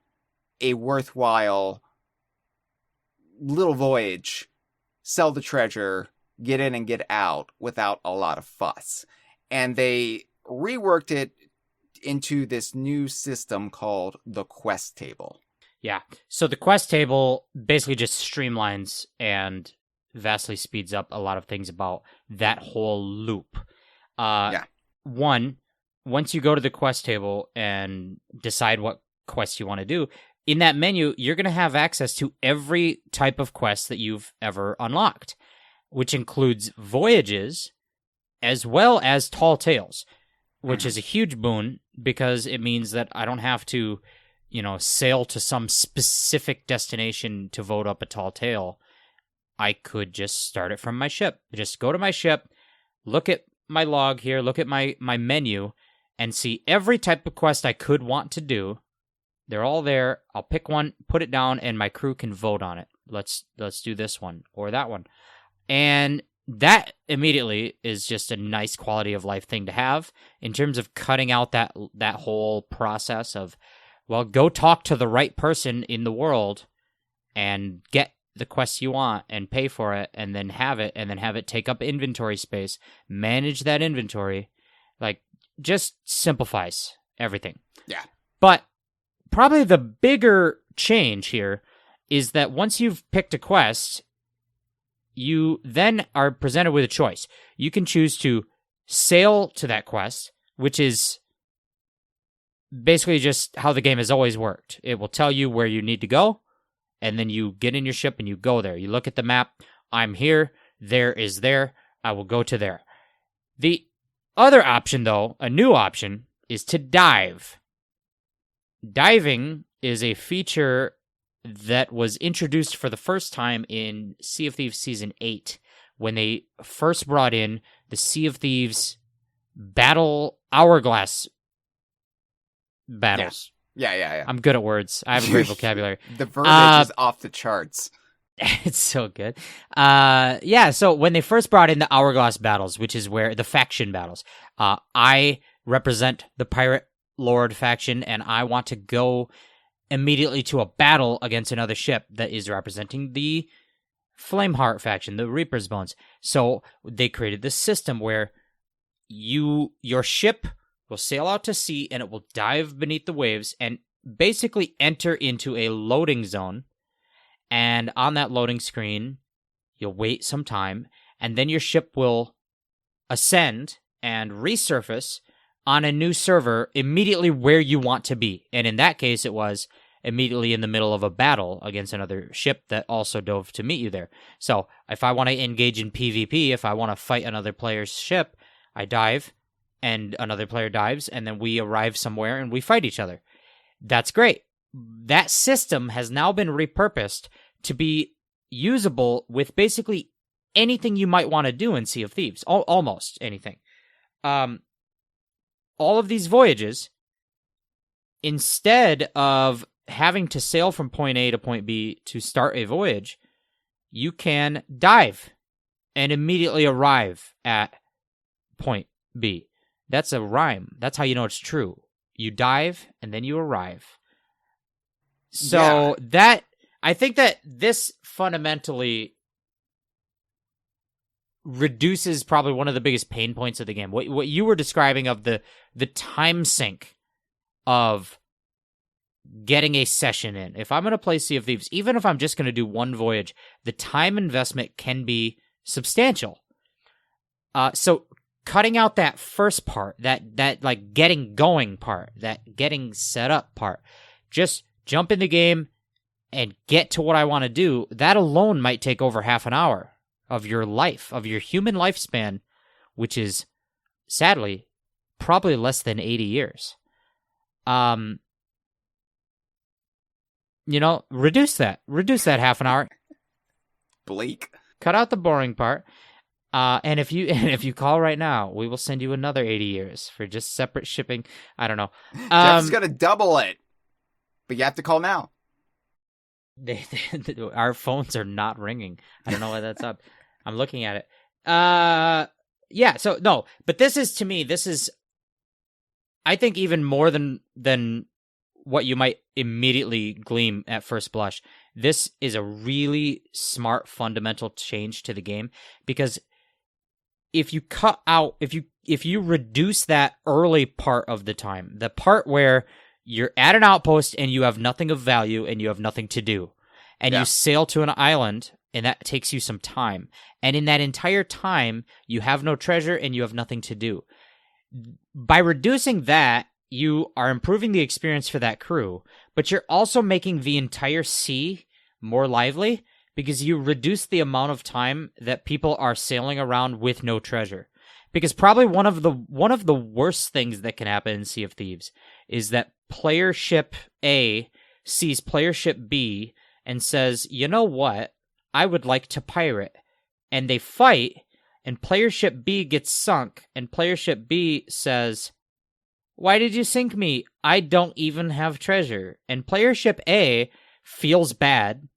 a worthwhile little voyage, sell the treasure, get in and get out without a lot of fuss. And they reworked it into this new system called the quest table. Yeah. So the quest table basically just streamlines and vastly speeds up a lot of things about that whole loop. One, once you go to the quest table and decide what quest you want to do, in that menu, you're going to have access to every type of quest that you've ever unlocked, which includes voyages as well as tall tales, which is a huge boon because it means that I don't have to, sail to some specific destination to vote up a tall tale. I could just start it from my ship. Just go to my ship, look at my log here, look at my menu, and see every type of quest I could want to do. They're all there. I'll pick one, put it down, and my crew can vote on it. Let's do this one or that one. And that immediately is just a nice quality of life thing to have in terms of cutting out that whole process of, well, go talk to the right person in the world and get the quest you want and pay for it and then have it take up inventory space, manage that inventory. Like, just simplifies everything. Yeah. But probably the bigger change here is that once you've picked a quest, you then are presented with a choice. You can choose to sail to that quest, which is basically just how the game has always worked. It will tell you where you need to go, and then you get in your ship and you go there. You look at the map. I'm here. There is there. I will go to there. The other option, though, a new option, is to dive. Diving is a feature that was introduced for the first time in Sea of Thieves Season 8, when they first brought in the Sea of Thieves Battle Hourglass battles. Yeah. I'm good at words. I have a great vocabulary. The verbiage is off the charts. It's so good. So when they first brought in the Hourglass battles, which is where the faction battles, I represent the Pirate Lord faction, and I want to go immediately to a battle against another ship that is representing the Flameheart faction, the Reaper's Bones. So they created this system where your ship will sail out to sea and it will dive beneath the waves and basically enter into a loading zone. And on that loading screen, you'll wait some time, and then your ship will ascend and resurface on a new server immediately where you want to be. And in that case, it was immediately in the middle of a battle against another ship that also dove to meet you there. So if I want to engage in PvP, if I want to fight another player's ship, I dive, and another player dives, and then we arrive somewhere and we fight each other. That's great. that system has now been repurposed to be usable with basically anything you might want to do in Sea of Thieves. Almost anything. All of these voyages, instead of having to sail from point A to point B to start a voyage, you can dive and immediately arrive at point B. That's a rhyme. That's how you know it's true. You dive and then you arrive. So I think that this fundamentally reduces probably one of the biggest pain points of the game. What you were describing of the time sink of getting a session in. If I'm going to play Sea of Thieves, even if I'm just going to do one voyage, the time investment can be substantial. So cutting out that first part, that like getting going part, that getting set up part, just jump in the game and get to what I want to do, that alone might take over half an hour of your life, of your human lifespan, which is, sadly, probably less than 80 years. Reduce that half an hour. Bleak. Cut out the boring part. And if you call right now, we will send you another 80 years for just separate shipping. I don't know. Jeff's gonna double it, but you have to call now. Our phones are not ringing. I don't know why that's up. I'm looking at it. Yeah. So no, but this is, I think, even more than what you might immediately glean at first blush. This is a really smart fundamental change to the game, because if you cut out, if you reduce that early part of the time, the part where you're at an outpost and you have nothing of value and you have nothing to do, and you sail to an island and that takes you some time, and in that entire time you have no treasure and you have nothing to do. By reducing that, you are improving the experience for that crew, but you're also making the entire sea more lively, because you reduce the amount of time that people are sailing around with no treasure. Because probably one of the worst things that can happen in Sea of Thieves is that player ship A sees player ship B and says, "You know what? I would like to pirate." And they fight, and player ship B gets sunk, and player ship B says, "Why did you sink me? I don't even have treasure." And player ship A feels bad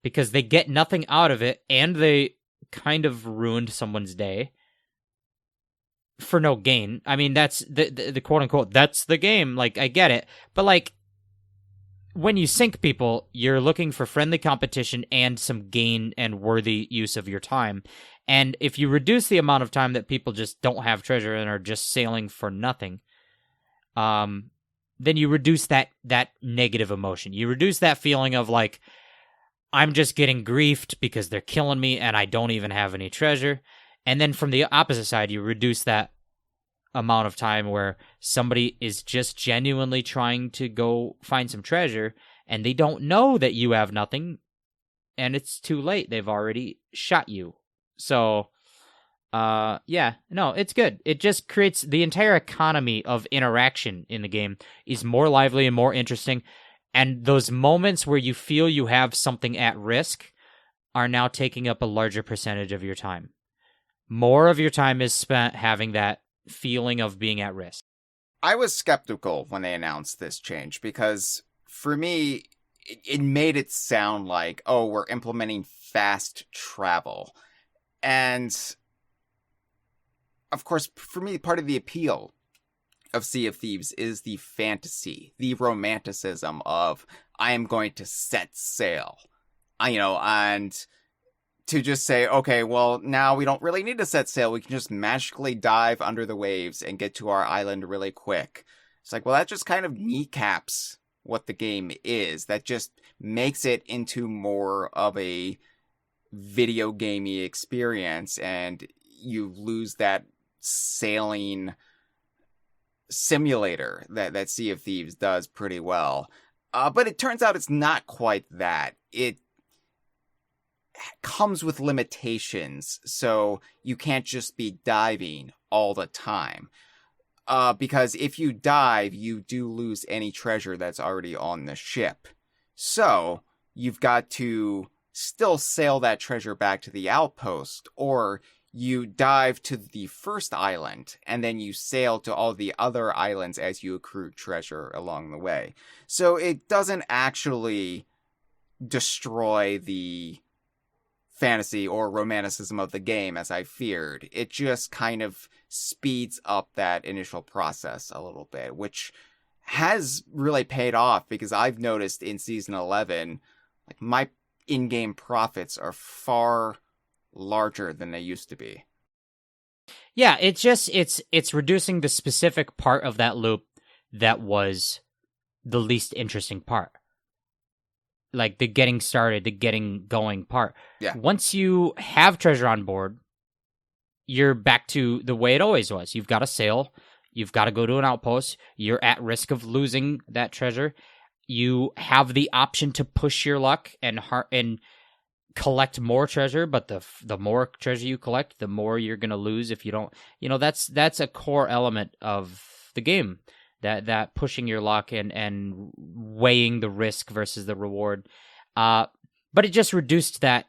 because they get nothing out of it, and they kind of ruined someone's day for no gain. I mean, that's the quote unquote, that's the game. Like, I get it. But like, when you sink people, you're looking for friendly competition and some gain and worthy use of your time. And if you reduce the amount of time that people just don't have treasure and are just sailing for nothing, then you reduce that negative emotion. You reduce that feeling of like, I'm just getting griefed because they're killing me and I don't even have any treasure. And then from the opposite side, you reduce that amount of time where somebody is just genuinely trying to go find some treasure and they don't know that you have nothing, and it's too late. They've already shot you. So, it's good. It just creates the entire economy of interaction in the game is more lively and more interesting. And those moments where you feel you have something at risk are now taking up a larger percentage of your time. More of your time is spent having that feeling of being at risk. I was skeptical when they announced this change, because for me, it made it sound like, oh, we're implementing fast travel. And of course, for me, part of the appeal of Sea of Thieves is the fantasy, the romanticism of, I am going to set sail. And to just say, okay, well, now we don't really need to set sail. We can just magically dive under the waves and get to our island really quick. It's like, well, that just kind of kneecaps what the game is. That just makes it into more of a video gamey experience, and you lose that sailing simulator that Sea of Thieves does pretty well. But it turns out it's not quite that. It comes with limitations, so you can't just be diving all the time. because if you dive, you do lose any treasure that's already on the ship. So you've got to still sail that treasure back to the outpost, or you dive to the first island, and then you sail to all the other islands as you accrue treasure along the way. So it doesn't actually destroy the fantasy or romanticism of the game, as I feared. It just kind of speeds up that initial process a little bit, which has really paid off, because I've noticed in Season 11, like, my in-game profits are far larger than they used to be. Yeah, it's reducing the specific part of that loop that was the least interesting part. Like the getting started, the getting going part. Yeah. Once you have treasure on board, you're back to the way it always was. You've got to sail. You've got to go to an outpost. You're at risk of losing that treasure. You have the option to push your luck and collect more treasure, but the more treasure you collect, the more you're going to lose if you don't. That's a core element of the game. That pushing your luck and weighing the risk versus the reward. But it just reduced that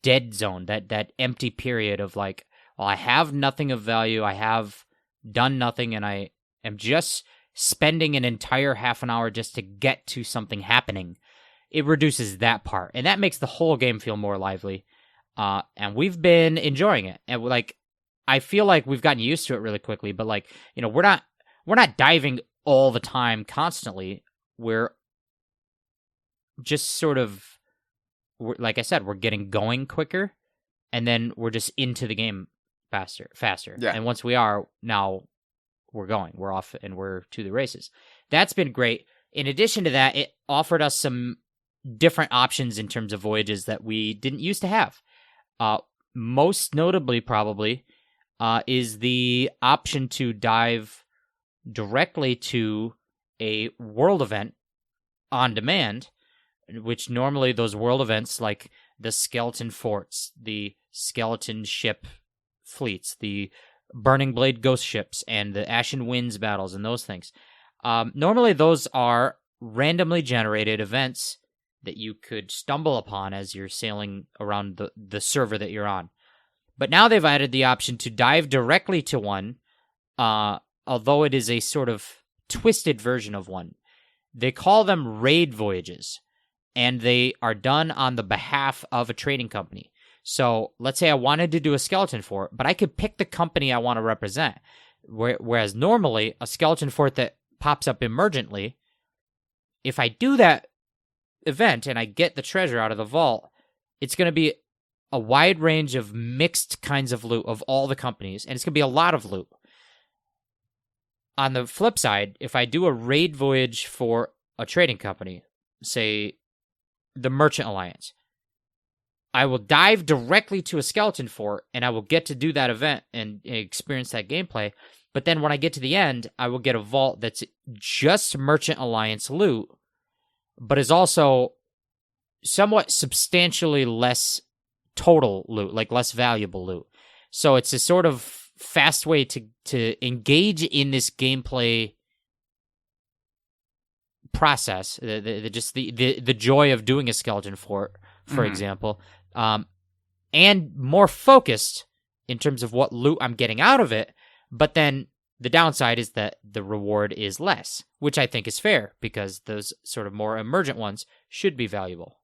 dead zone, that empty period of like, well, I have nothing of value. I have done nothing, and I am just spending an entire half an hour just to get to something happening. It reduces that part, and that makes the whole game feel more lively. And we've been enjoying it. And like, I feel like we've gotten used to it really quickly, but like, we're not diving all the time constantly. We're just sort of, like I said, we're getting going quicker, and then we're just into the game faster. Yeah. And once we are, now we're going. We're off, and we're to the races. That's been great. In addition to that, it offered us some different options in terms of voyages that we didn't used to have. Most notably, probably, is the option to dive directly to a world event on demand, which normally those world events, like the skeleton forts, the skeleton ship fleets, the Burning Blade ghost ships, and the Ashen Winds battles, and those things. Normally those are randomly generated events that you could stumble upon as you're sailing around the server that you're on. But now they've added the option to dive directly to one, although it is a sort of twisted version of one. They call them raid voyages, and they are done on the behalf of a trading company. So let's say I wanted to do a skeleton fort, but I could pick the company I want to represent. Whereas normally, a skeleton fort that pops up emergently, if I do that event and I get the treasure out of the vault, it's going to be a wide range of mixed kinds of loot of all the companies, and it's going to be a lot of loot. On the flip side, if I do a raid voyage for a trading company, say the Merchant Alliance, I will dive directly to a skeleton fort, and I will get to do that event and experience that gameplay. But then when I get to the end, I will get a vault that's just Merchant Alliance loot, but is also somewhat substantially less total loot, like less valuable loot. So it's a sort of fast way to engage in this gameplay process, the joy of doing a skeleton fort, for example, and more focused in terms of what loot I'm getting out of it. But then the downside is that the reward is less, which I think is fair, because those sort of more emergent ones should be valuable.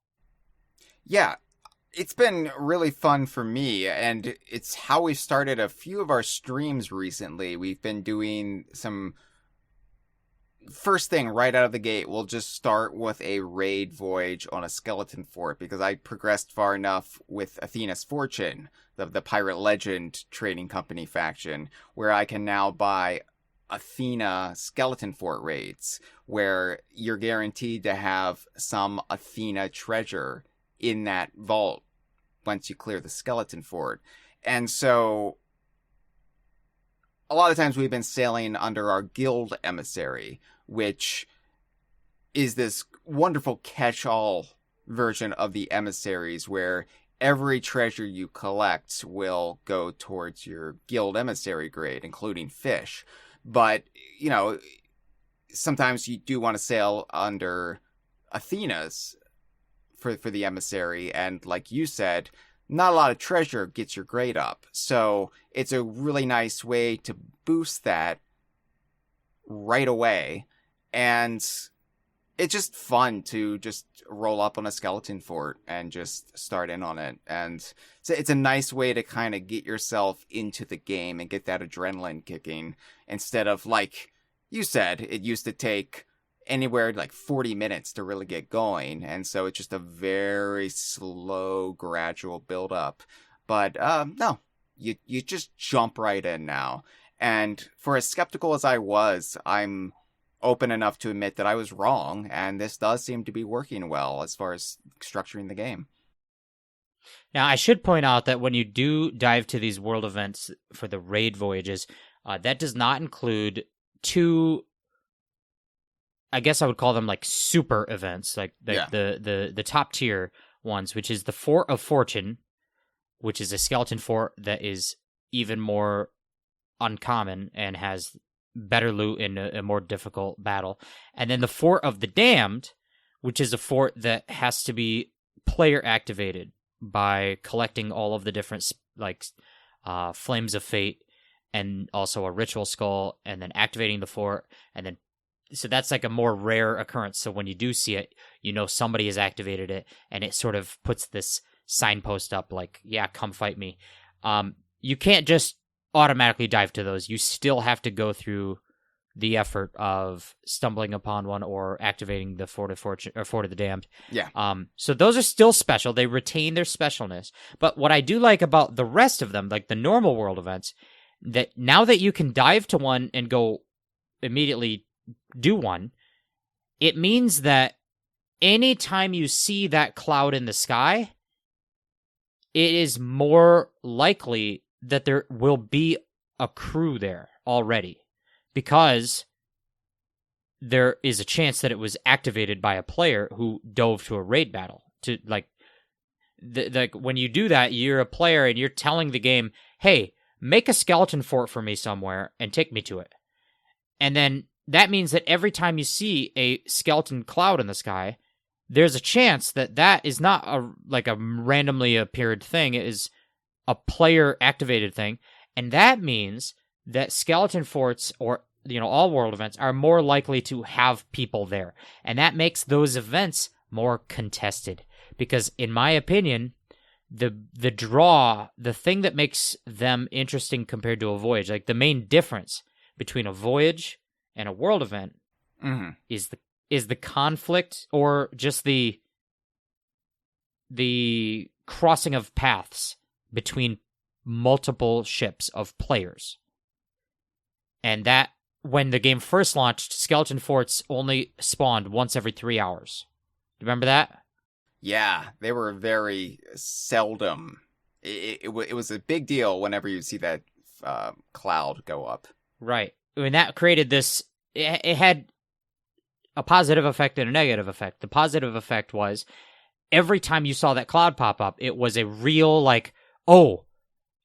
Yeah, it's been really fun for me, and it's how we started a few of our streams recently. We've been doing some... First thing, right out of the gate, we'll just start with a raid voyage on a skeleton fort, because I progressed far enough with Athena's Fortune, the Pirate Legend trading company faction, where I can now buy Athena skeleton fort raids, where you're guaranteed to have some Athena treasure in that vault once you clear the skeleton fort. And so a lot of times we've been sailing under our guild emissary, which is this wonderful catch-all version of the emissaries, where every treasure you collect will go towards your guild emissary grade, including fish. But, sometimes you do want to sail under Athena's for the emissary, and like you said, not a lot of treasure gets your grade up. So it's a really nice way to boost that right away. And it's just fun to just roll up on a skeleton fort and just start in on it. And so it's a nice way to kind of get yourself into the game and get that adrenaline kicking, instead of, like you said, it used to take anywhere like 40 minutes to really get going. And so it's just a very slow, gradual build up. But no, you just jump right in now. And for as skeptical as I was, I'm open enough to admit that I was wrong, and this does seem to be working well as far as structuring the game. Now, I should point out that when you do dive to these world events for the raid voyages, that does not include two, I guess I would call them like super events, like the top tier ones, which is the Fort of Fortune, which is a skeleton fort that is even more uncommon and has better loot in a more difficult battle. And then the Fort of the Damned, which is a fort that has to be player activated by collecting all of the different flames of fate, and also a ritual skull, and then activating the fort. And then so that's like a more rare occurrence. So when you do see it, somebody has activated it, and it sort of puts this signpost up like, yeah, come fight me. You can't just automatically dive to those. You still have to go through the effort of stumbling upon one or activating the Fort of Fortune or Fort of the Damned. Yeah. So those are still special. They retain their specialness. But what I do like about the rest of them, like the normal world events, that now that you can dive to one and go immediately do one, it means that anytime you see that cloud in the sky, it is more likely that there will be a crew there already, because there is a chance that it was activated by a player who dove to a raid battle. To like when you do that, you're a player and you're telling the game, hey, make a skeleton fort for me somewhere and take me to it. And then that means that every time you see a skeleton cloud in the sky, there's a chance that that is not a randomly appeared thing. It is a player activated thing. And that means that skeleton forts, or all world events, are more likely to have people there. And that makes those events more contested. Because in my opinion, the draw, the thing that makes them interesting compared to a voyage, like the main difference between a voyage and a world event, is the conflict, or just the crossing of paths between multiple ships of players. And that, when the game first launched, skeleton forts only spawned once every 3 hours. Remember that? Yeah, they were very seldom. It was a big deal whenever you see that cloud go up. Right. And that created this... It had a positive effect and a negative effect. The positive effect was every time you saw that cloud pop up, it was a real, like, oh,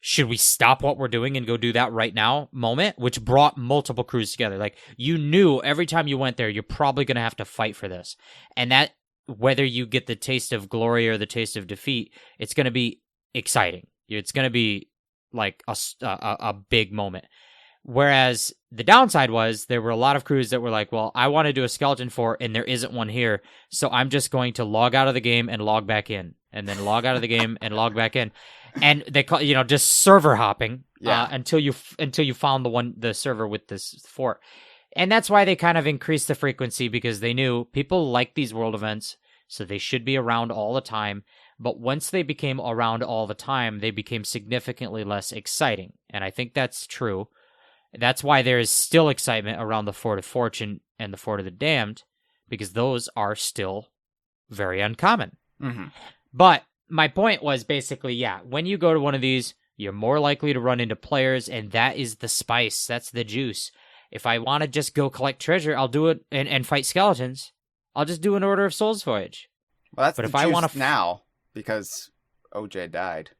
should we stop what we're doing and go do that right now moment, which brought multiple crews together. Like, you knew every time you went there, you're probably going to have to fight for this. And that, whether you get the taste of glory or the taste of defeat, it's going to be exciting. It's going to be like a big moment. Whereas the downside was there were a lot of crews that were like, well, I want to do a skeleton fort and there isn't one here, so I'm just going to log out of the game and log back in, and then log out of the game and log back in. And they call, just server hopping until you found the server with this fort. And that's why they kind of increased the frequency, because they knew people like these world events, so they should be around all the time. But once they became around all the time, they became significantly less exciting. And I think that's true. That's why there is still excitement around the Fort of Fortune and the Fort of the Damned, because those are still very uncommon. Mm-hmm. But my point was basically, when you go to one of these, you're more likely to run into players, and that is the spice. That's the juice. If I want to just go collect treasure, I'll do it and fight skeletons. I'll just do an Order of Souls voyage. Well, that's the juice now, because OJ died.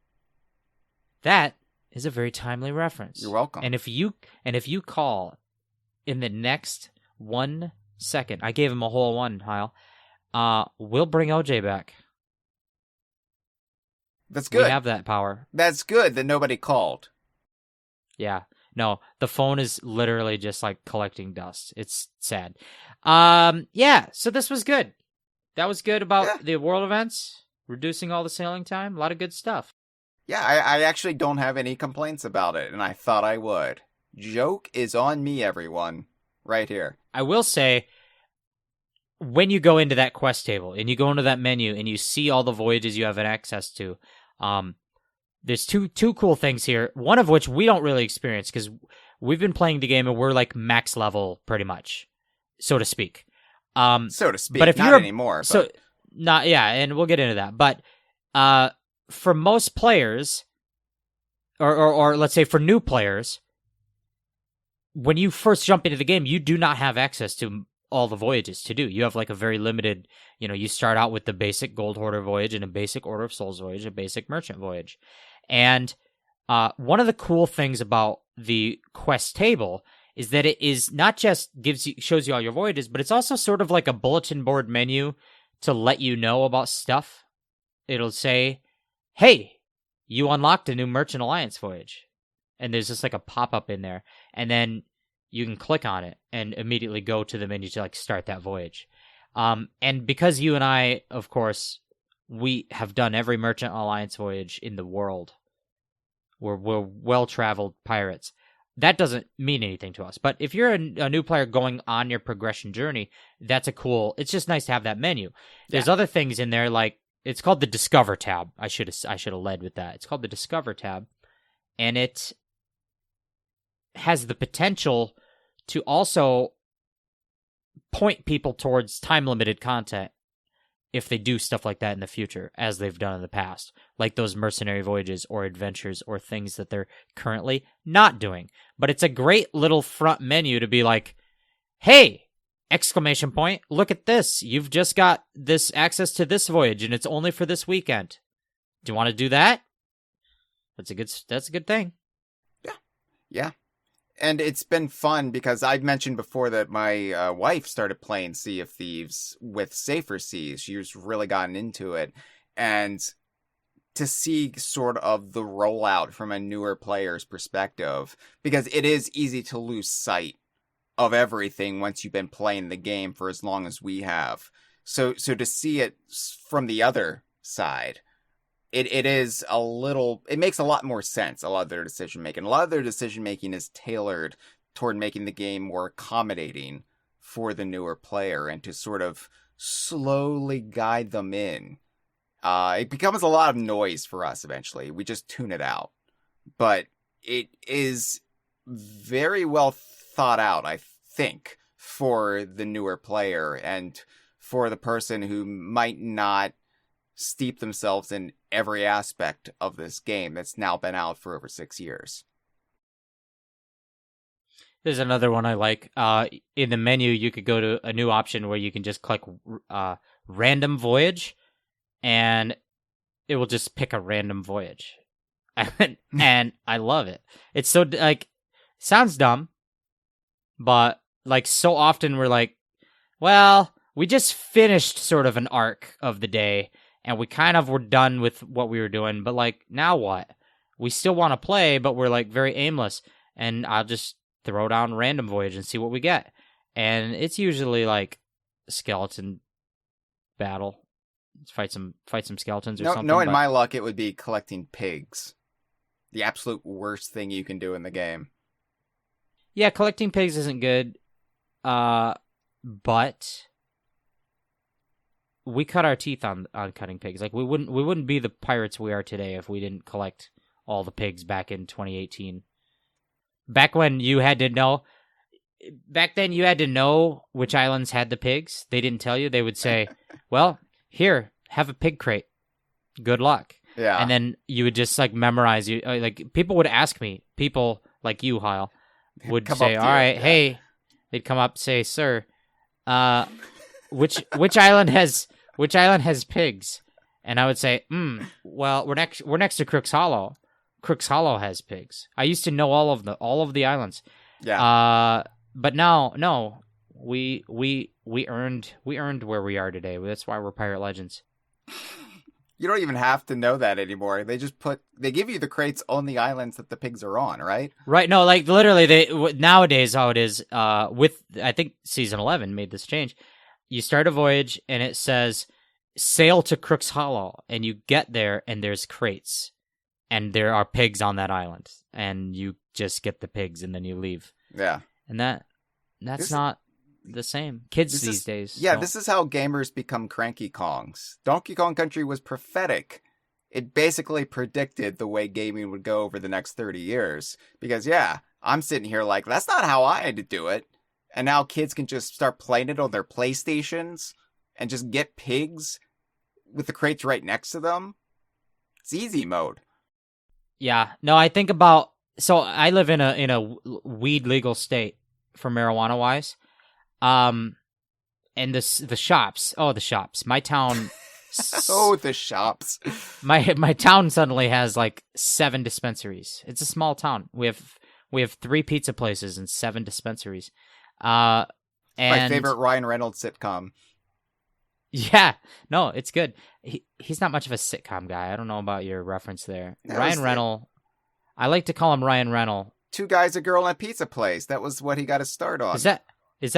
That is a very timely reference. You're welcome. And if you call in the next 1 second, I gave him a whole one, Hyle. We'll bring OJ back. That's good. We have that power. That's good that nobody called. Yeah. No, the phone is literally just like collecting dust. It's sad. Yeah, so this was good. That was good about the world events, reducing all the sailing time. A lot of good stuff. Yeah, I actually don't have any complaints about it, and I thought I would. Joke is on me, everyone. Right here. I will say, when you go into that quest table and you go into that menu and you see all the voyages you have access to, there's two cool things here. One of which we don't really experience because we've been playing the game and we're like max level pretty much, so to speak. So to speak, but if not you're anymore. So but... not and we'll get into that. But for most players, or let's say for new players, when you first jump into the game, you do not have access to all the voyages to do. You have like a very limited, you start out with the basic Gold Hoarder voyage and a basic Order of Souls voyage, a basic Merchant voyage. And one of the cool things about the quest table is that it is not just shows you all your voyages, but it's also sort of like a bulletin board menu to let you know about stuff. It'll say, hey, you unlocked a new Merchant Alliance voyage. And there's just like a pop-up in there. And then you can click on it and immediately go to the menu to like start that voyage. And because you and I, of course, we have done every Merchant Alliance voyage in the world. We're well-traveled pirates. That doesn't mean anything to us. But if you're a new player going on your progression journey, it's just nice to have that menu. There's other things in there, like, it's called the Discover tab. I should have led with that. It's called the Discover tab. And it has the potential to also point people towards time-limited content if they do stuff like that in the future, as they've done in the past, like those mercenary voyages or adventures or things that they're currently not doing. But it's a great little front menu to be like, hey, ! Look at this. You've just got this access to this voyage, and it's only for this weekend. Do you want to do that? That's a good thing. Yeah. And it's been fun because I've mentioned before that my wife started playing Sea of Thieves with Safer Seas. She's really gotten into it. And to see sort of the rollout from a newer player's perspective, because it is easy to lose sight of everything once you've been playing the game for as long as we have. So to see it from the other side, it makes a lot more sense, a lot of their decision making. A lot of their decision making is tailored toward making the game more accommodating for the newer player and to sort of slowly guide them in. It becomes a lot of noise for us eventually. We just tune it out. But it is very well thought out, I think, for the newer player and for the person who might not steep themselves in every aspect of this game that's now been out for over 6 years. There's another one I like. In the menu, you could go to a new option where you can just click random voyage, and it will just pick a random voyage. And I love it. It's so, like, sounds dumb, but, like, so often we're like, well, we just finished sort of an arc of the day, and we kind of were done with what we were doing, but, like, now what? We still want to play, but we're, like, very aimless, and I'll just throw down random voyage and see what we get. And it's usually, like, a skeleton battle. Let's fight some skeletons or something. No, in my luck, it would be collecting pigs. The absolute worst thing you can do in the game. Yeah, collecting pigs isn't good, but we cut our teeth on cutting pigs. Like, we wouldn't be the pirates we are today if we didn't collect all the pigs back in 2018. Back when you had to know, back then you had to know which islands had the pigs. They didn't tell you. They would say, "Well, here, have a pig crate. Good luck." Yeah. And then you would just like memorize. Like, people would ask me. People like you, Hyle, would say, "All right, hey." They'd come up, say, "Sir, which island has pigs?" And I would say, well, we're next to Crooks Hollow. Crooks Hollow has pigs. I used to know all of the islands. Yeah. But now, no, we earned where we are today. That's why we're pirate legends. You don't even have to know that anymore. They give you the crates on the islands that the pigs are on, right? Right? No, like literally, nowadays how it is. With I think season 11 made this change. You start a voyage and it says sail to Crook's Hollow, and you get there and there's crates, and there are pigs on that island, and you just get the pigs and then you leave. Yeah, and that's not the same. Kids these days. Yeah, this is how gamers become Cranky Kongs. Donkey Kong Country was prophetic. It basically predicted the way gaming would go over the next 30 years. Because, yeah, I'm sitting here like, that's not how I had to do it. And now kids can just start playing it on their PlayStations and just get pigs with the crates right next to them. It's easy mode. Yeah. No, I think about... So I live in a weed legal state for marijuana wise. And the shops. Oh, the shops. My town. Oh, the shops. My town suddenly has like 7 dispensaries. It's a small town. We have 3 pizza places and 7 dispensaries. And my favorite Ryan Reynolds sitcom. Yeah, no, it's good. He's not much of a sitcom guy. I don't know about your reference there. Ryan Reynolds. I like to call him Ryan Reynolds. 2 guys, a girl, and a pizza place. That was what he got his start on. Is that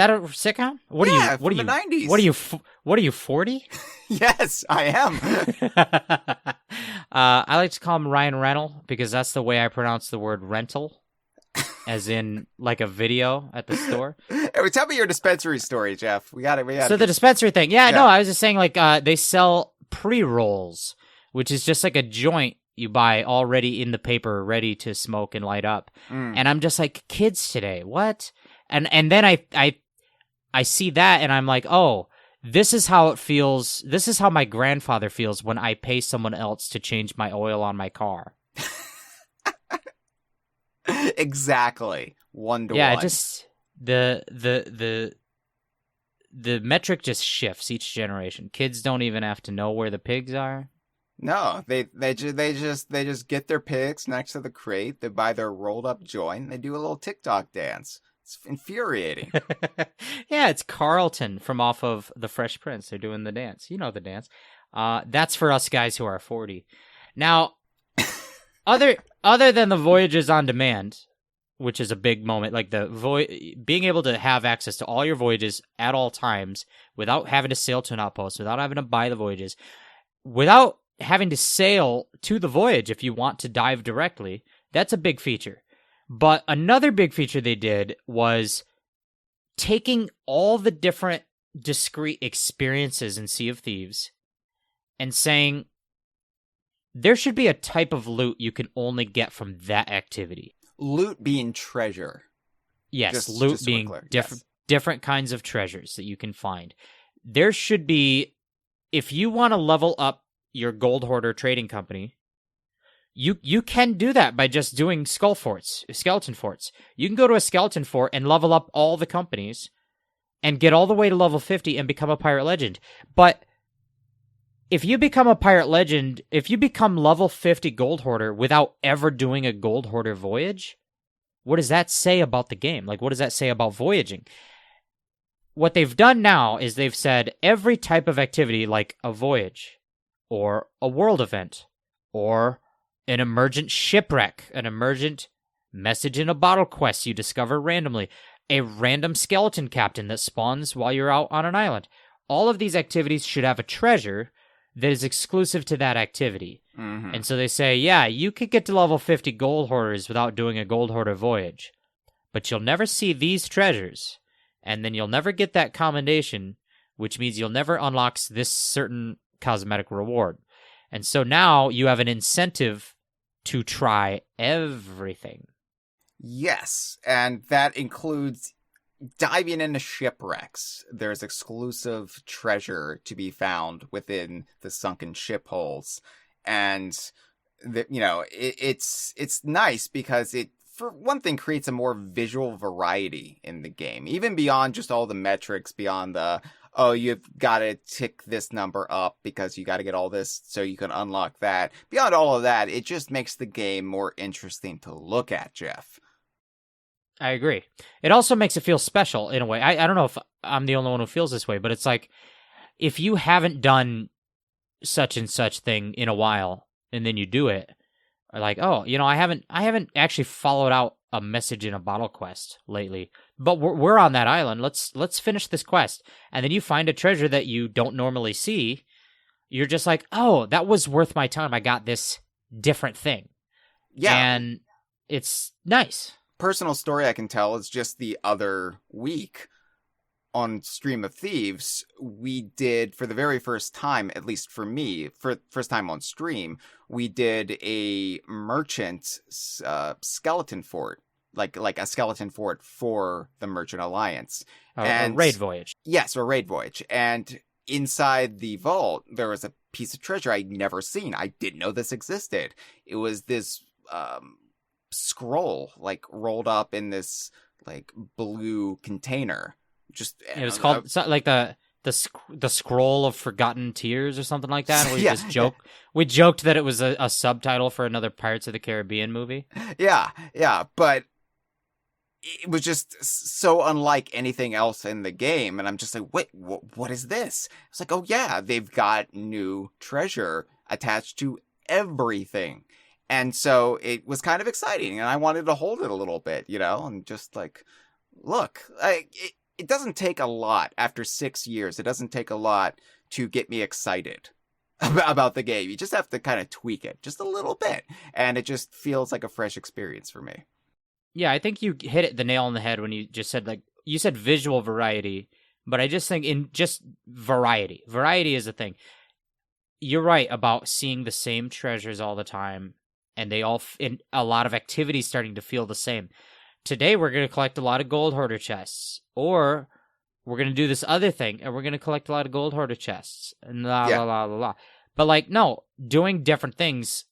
a sitcom? What from are you? The 90s. What are you? 40? Yes, I am. I like to call him Ryan Reynolds because that's the way I pronounce the word rental, as in like a video at the store. Hey, tell me your dispensary story, Jeff. We got it. So the dispensary thing. Yeah, no, I was just saying like they sell pre-rolls, which is just like a joint you buy already in the paper, ready to smoke and light up. And I'm just like, kids today, what? And then I see that and I'm like, oh, this is how it feels. This is how my grandfather feels when I pay someone else to change my oil on my car. Exactly. 1 to 1. Yeah, just the metric just shifts each generation. Kids don't even have to know where the pigs are. No, they just get their pigs next to the crate. They buy their rolled up joint. And they do a little TikTok dance. It's infuriating. Yeah, it's Carlton from off of The Fresh Prince. They're doing the dance. You know the dance. That's for us guys who are 40. Now, other than the voyages on demand, which is a big moment, like being able to have access to all your voyages at all times without having to sail to an outpost, without having to buy the voyages, without having to sail to the voyage if you want to dive directly, that's a big feature. But another big feature they did was taking all the different discrete experiences in Sea of Thieves and saying there should be a type of loot you can only get from that activity. Loot being treasure. Yes, loot being different kinds of treasures that you can find. There should be, if you want to level up your gold hoarder trading company, you can do that by just doing skeleton forts. You can go to a skeleton fort and level up all the companies and get all the way to level 50 and become a pirate legend. But if you become a pirate legend, if you become level 50 gold hoarder without ever doing a gold hoarder voyage, what does that say about the game? Like, what does that say about voyaging? What they've done now is they've said every type of activity, like a voyage or a world event or an emergent shipwreck, an emergent message in a bottle quest you discover randomly, a random skeleton captain that spawns while you're out on an island. All of these activities should have a treasure that is exclusive to that activity. Mm-hmm. And so they say, yeah, you could get to level 50 gold hoarders without doing a gold hoarder voyage, but you'll never see these treasures, and then you'll never get that commendation, which means you'll never unlock this certain cosmetic reward. And so now you have an incentive to try everything. Yes, and that includes diving into shipwrecks. There's exclusive treasure to be found within the sunken ship holes. And, it's nice because it, for one thing, creates a more visual variety in the game. Even beyond just all the metrics, beyond the, oh, you've got to tick this number up because you got to get all this so you can unlock that. Beyond all of that, it just makes the game more interesting to look at, Jeff. I agree. It also makes it feel special in a way. I don't know if I'm the only one who feels this way, but it's like if you haven't done such and such thing in a while and then you do it, or like, oh, I haven't actually followed out a message in a bottle quest lately, but we're on that island. Let's finish this quest. And then you find a treasure that you don't normally see. You're just like, oh, that was worth my time. I got this different thing. Yeah. And it's nice. Personal story I can tell is just the other week on Stream of Thieves, we did, for the very first time, at least for me, for first time on stream, we did a merchant skeleton fort, like a skeleton fort for the Merchant Alliance. And a raid voyage. Yes, a raid voyage. And inside the vault, there was a piece of treasure I'd never seen. I didn't know this existed. It was this scroll, like, rolled up in this, like, blue container. It was called like the scroll of forgotten tears or something like that. We just joke. We joked that it was a subtitle for another Pirates of the Caribbean movie. Yeah, but it was just so unlike anything else in the game, and I'm just like, wait, what is this? It's like, oh yeah, they've got new treasure attached to everything, and so it was kind of exciting, and I wanted to hold it a little bit, and just like, look, it doesn't take a lot after 6 years. It doesn't take a lot to get me excited about the game. You just have to kind of tweak it just a little bit, and it just feels like a fresh experience for me. Yeah, I think you hit the nail on the head when you just said, like, you said visual variety, but I just think in just variety. Variety is a thing. You're right about seeing the same treasures all the time, and they all, in a lot of activities starting to feel the same. Today, we're going to collect a lot of gold hoarder chests, or we're going to do this other thing, and we're going to collect a lot of gold hoarder chests, and la. But, like, no, doing different things,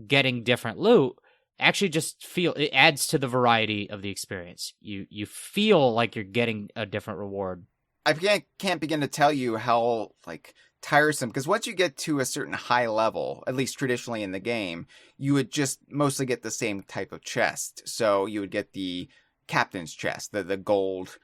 getting different loot, actually just it adds to the variety of the experience. You feel like you're getting a different reward. I can't begin to tell you how, like, tiresome, because once you get to a certain high level, at least traditionally in the game, you would just mostly get the same type of chest. So you would get the captain's chest, the gold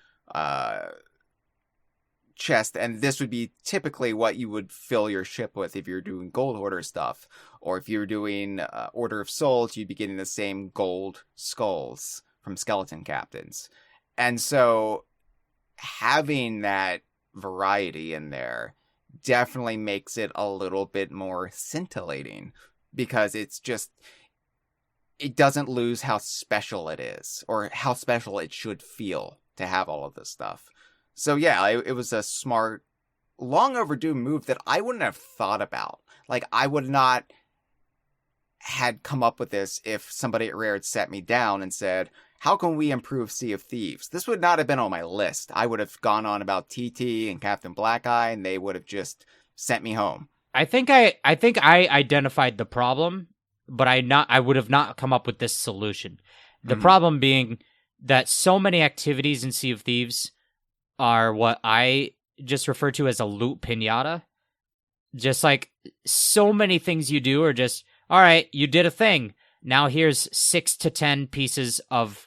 chest, and this would be typically what you would fill your ship with if you're doing gold hoarder stuff. Or if you're doing Order of Souls, you'd be getting the same gold skulls from skeleton captains. And so having that variety in there definitely makes it a little bit more scintillating, because it doesn't lose how special it is, or how special it should feel to have all of this stuff. So yeah, it was a smart, long overdue move that I wouldn't have thought about. Like, I would not had come up with this if somebody at Rare had sat me down and said, how can we improve Sea of Thieves? This would not have been on my list. I would have gone on about TT and Captain Black Eye, and they would have just sent me home. I think I identified the problem, but I would have not come up with this solution. The problem being that so many activities in Sea of Thieves are what I just refer to as a loot pinata. Just like so many things you do are just, all right, you did a thing. Now here's 6 to 10 pieces of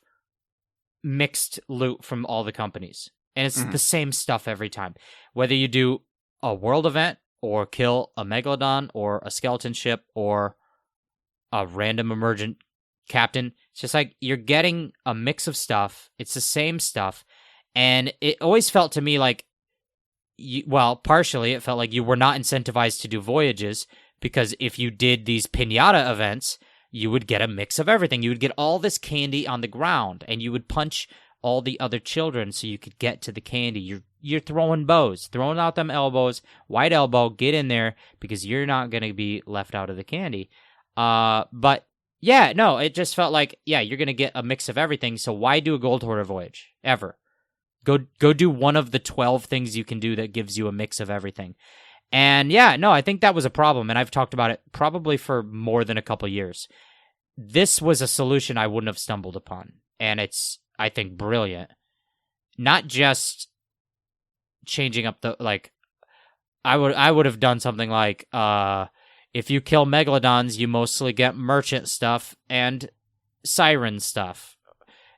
mixed loot from all the companies. And it's the same stuff every time. Whether you do a world event, or kill a megalodon, or a skeleton ship, or a random emergent captain, it's just like you're getting a mix of stuff. It's the same stuff. And it always felt to me like, partially it felt like you were not incentivized to do voyages, because if you did these pinata events, you would get a mix of everything. You would get all this candy on the ground, and you would punch all the other children so you could get to the candy. You're throwing bows, throwing out them elbows, wide elbow, get in there, because you're not going to be left out of the candy. But yeah, no, it just felt like, yeah, you're going to get a mix of everything, so why do a gold hoarder voyage, ever? Go do one of the 12 things you can do that gives you a mix of everything. And yeah, no, I think that was a problem, and I've talked about it probably for more than a couple years. This was a solution I wouldn't have stumbled upon, and it's, I think, brilliant. Not just changing up the, like, I would have done something like, if you kill megalodons, you mostly get merchant stuff and siren stuff.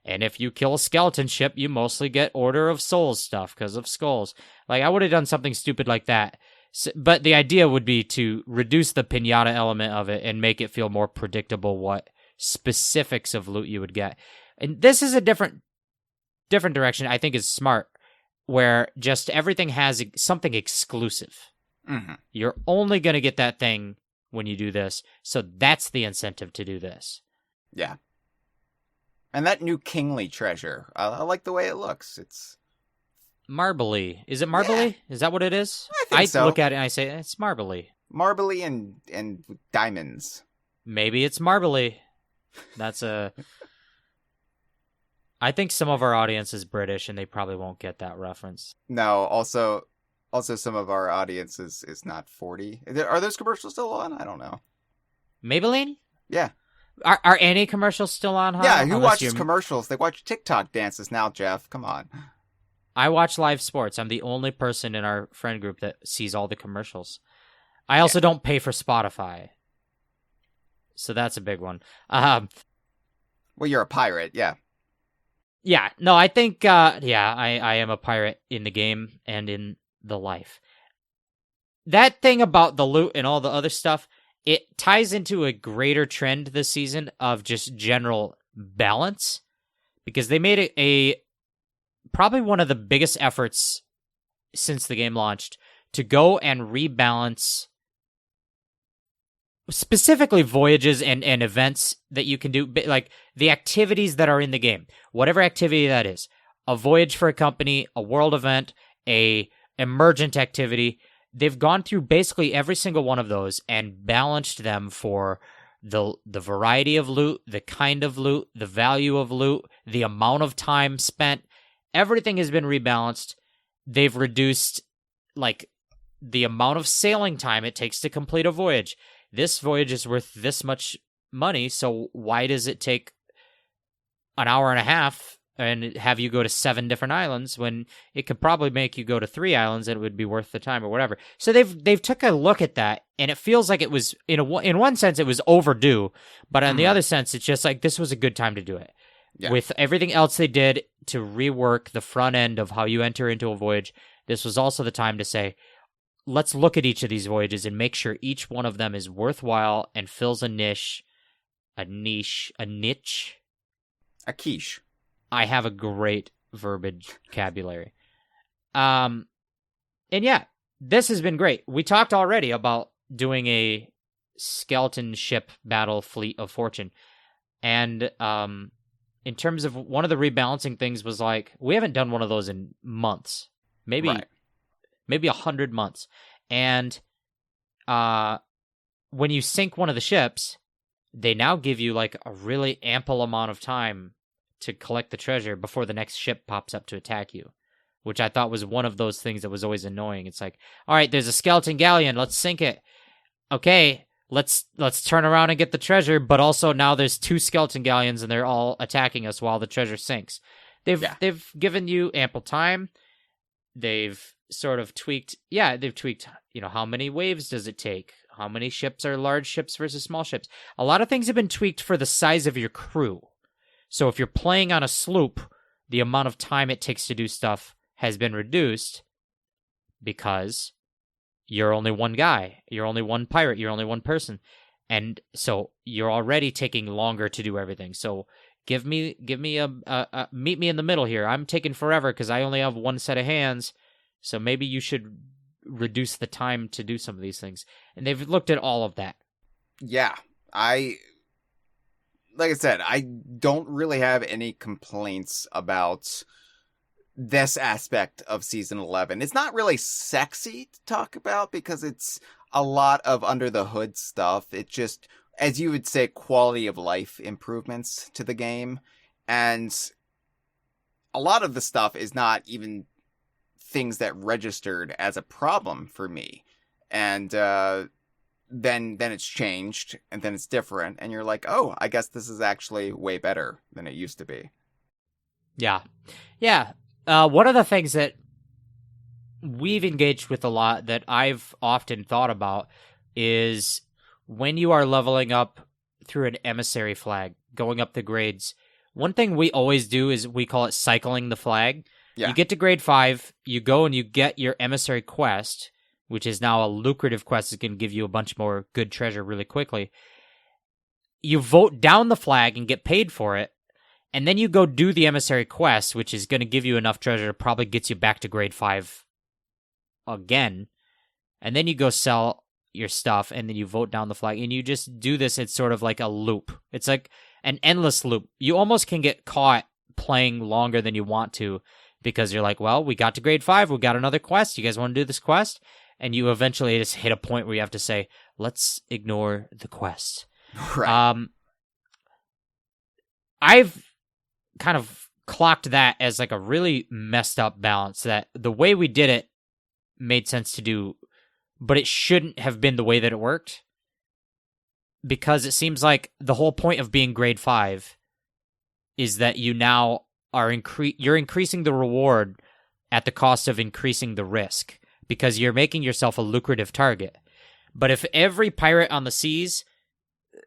And if you kill a skeleton ship, you mostly get Order of Souls stuff because of skulls. Like, I would have done something stupid like that. So, but the idea would be to reduce the pinata element of it and make it feel more predictable what specifics of loot you would get. And this is a different direction I think is smart, where just everything has something exclusive. Mm-hmm. You're only going to get that thing when you do this, so that's the incentive to do this. Yeah. And that new kingly treasure, I like the way it looks. It's marbly. Is it marbly? Yeah. Is that what it is? I think so. Look at it and I say, it's marbly. Marbly and diamonds. Maybe it's marbly. I think some of our audience is British and they probably won't get that reference. No, also some of our audience is not 40. Are those commercials still on? I don't know. Maybelline? Yeah. Are any commercials still on? Huh? Yeah, who watches commercials? They watch TikTok dances now, Jeff. Come on. I watch live sports. I'm the only person in our friend group that sees all the commercials. I also don't pay for Spotify. So that's a big one. Well, you're a pirate, yeah. Yeah, no, I think, I am a pirate in the game and in the life. That thing about the loot and all the other stuff, it ties into a greater trend this season of just general balance, because they made it probably one of the biggest efforts since the game launched to go and rebalance specifically voyages and events that you can do, like the activities that are in the game, whatever activity that is, a voyage for a company, a world event, a emergent activity. They've gone through basically every single one of those and balanced them for the variety of loot, the kind of loot, the value of loot, the amount of time spent. Everything has been rebalanced. They've reduced like the amount of sailing time it takes to complete a voyage. This voyage is worth this much money, so why does it take an hour and a half and have you go to 7 different islands when it could probably make you go to 3 islands and it would be worth the time or whatever? So they've took a look at that, and it feels like it was in one sense it was overdue, but on the other sense it's just like this was a good time to do it. Yeah. With everything else they did to rework the front end of how you enter into a voyage, this was also the time to say, let's look at each of these voyages and make sure each one of them is worthwhile and fills a niche. A quiche. I have a great verbiage vocabulary. And yeah, this has been great. We talked already about doing a skeleton ship battle fleet of fortune. And in terms of one of the rebalancing things was like, we haven't done one of those in months. Maybe 100 months. And when you sink one of the ships, they now give you like a really ample amount of time to collect the treasure before the next ship pops up to attack you, which I thought was one of those things that was always annoying. It's like, all right, there's a skeleton galleon, let's sink it. Okay, let's turn around and get the treasure, but also now there's 2 skeleton galleons and they're all attacking us while the treasure sinks. They've given you ample time. They've sort of tweaked, how many waves does it take? How many ships are large ships versus small ships? A lot of things have been tweaked for the size of your crew. So if you're playing on a sloop, the amount of time it takes to do stuff has been reduced because you're only one guy, you're only one pirate, you're only one person. And so you're already taking longer to do everything. So give me meet me in the middle here. I'm taking forever because I only have one set of hands. So maybe you should reduce the time to do some of these things. And they've looked at all of that. Yeah, like I said, I don't really have any complaints about this aspect of Season 11. It's not really sexy to talk about because it's a lot of under the hood stuff. It's just, as you would say, quality of life improvements to the game. And a lot of the stuff is not even things that registered as a problem for me. And then it's changed, and then it's different, and you're like, oh, I guess this is actually way better than it used to be. Yeah. One of the things that we've engaged with a lot that I've often thought about is when you are leveling up through an emissary flag, going up the grades, One thing we always do is we call it cycling the flag. Yeah. You get to grade 5, you go and you get your emissary quest, which is now a lucrative quest. It's going to give you a bunch more good treasure really quickly. You vote down the flag and get paid for it, and then you go do the emissary quest, which is going to give you enough treasure to probably get you back to grade 5 again. And then you go sell your stuff, and then you vote down the flag, and you just do this. It's sort of like a loop. It's like an endless loop. You almost can get caught playing longer than you want to, because you're like, well, we got to grade 5, we got another quest. You guys want to do this quest? And you eventually just hit a point where you have to say, let's ignore the quest. Right. I've kind of clocked that as like a really messed up balance, that the way we did it made sense to do, but it shouldn't have been the way that it worked, because it seems like the whole point of being grade 5 is that you now are you're increasing the reward at the cost of increasing the risk, because you're making yourself a lucrative target. But if every pirate on the seas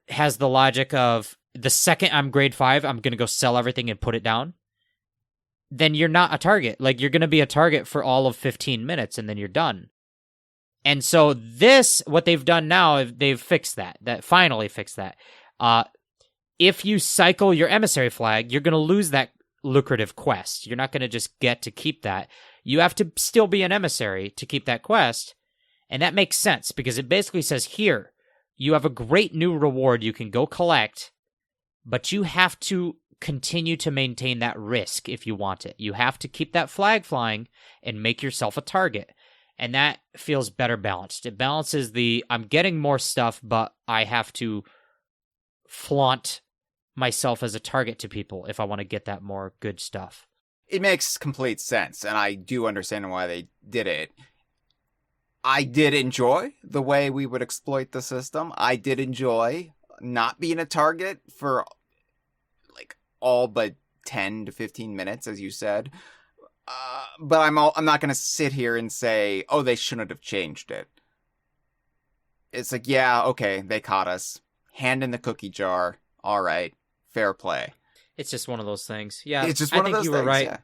has the logic of, the second I'm grade 5, I'm going to go sell everything and put it down, then you're not a target. Like, you're going to be a target for all of 15 minutes and then you're done. And so what they've done now, they've fixed that finally fixed that. If you cycle your emissary flag, you're going to lose that lucrative quest. You're not going to just get to keep that. You have to still be an emissary to keep that quest. And that makes sense, because it basically says, here, you have a great new reward you can go collect, but you have to continue to maintain that risk if you want it. You have to keep that flag flying and make yourself a target. And that feels better balanced. It balances I'm getting more stuff, but I have to flaunt myself as a target to people if I want to get that more good stuff. It makes complete sense, and I do understand why they did it. I did enjoy the way we would exploit the system. I did enjoy not being a target for like all but 10 to 15 minutes, as you said. But I'm not going to sit here and say, oh, they shouldn't have changed it. It's like, yeah, okay, they caught us. Hand in the cookie jar. All right, fair play. It's just one of those things. Yeah, it's just one of those things. I think you were right. Yeah.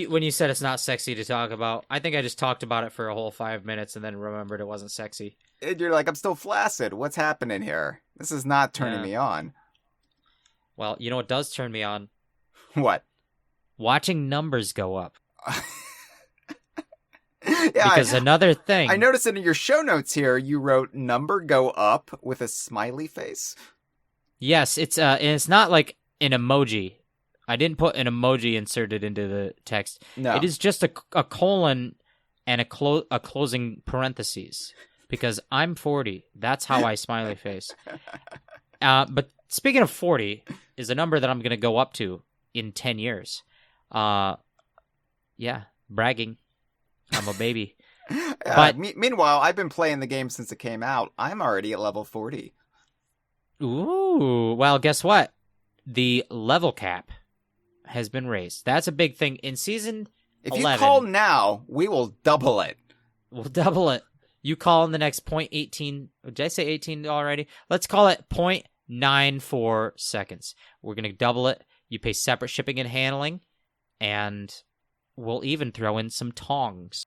When you said it's not sexy to talk about, I think I just talked about it for a whole 5 minutes and then remembered it wasn't sexy. And you're like, I'm still flaccid. What's happening here? This is not turning me on. Well, you know what does turn me on? What? Watching numbers go up. Yeah, because another thing. I noticed in your show notes here, you wrote number go up with a smiley face. Yes, and it's not like an emoji. I didn't put an emoji inserted into the text. No. It is just a colon and a closing parentheses, because I'm 40. That's how I smiley face. But speaking of 40, is a number that I'm going to go up to in 10 years. Yeah, bragging. I'm a baby. But meanwhile, I've been playing the game since it came out. I'm already at level 40. Ooh, well, guess what? The level cap has been raised. That's a big thing in season 11. If you call now, we will double it. We'll double it. You call in the next 0.18. Did I say 18 already? Let's call it 0.94 seconds. We're going to double it. You pay separate shipping and handling, and we'll even throw in some tongs.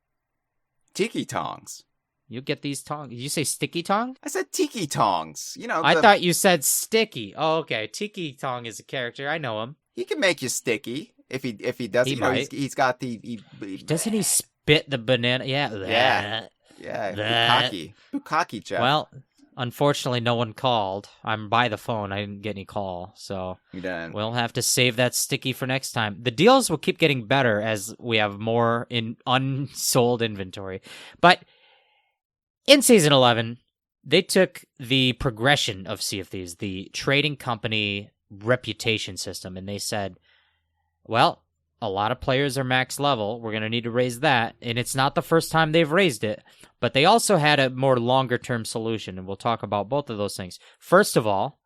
Tiki tongs. You get these tongs. Did you say sticky tong? I said tiki tongs. You know, I thought you said sticky. Oh, okay. Tiki tong is a character. I know him. He can make you sticky if he does. He might. He's got the. Doesn't he spit the banana? Yeah. Bukkake, Jeff. Well, unfortunately, no one called. I'm by the phone. I didn't get any call, so we'll have to save that sticky for next time. The deals will keep getting better as we have more in unsold inventory. But in Season 11, they took the progression of Sea of Thieves, the trading company reputation system, and they said, well, a lot of players are max level. We're going to need to raise that. And it's not the first time they've raised it, but they also had a more longer-term solution, and we'll talk about both of those things. First of all,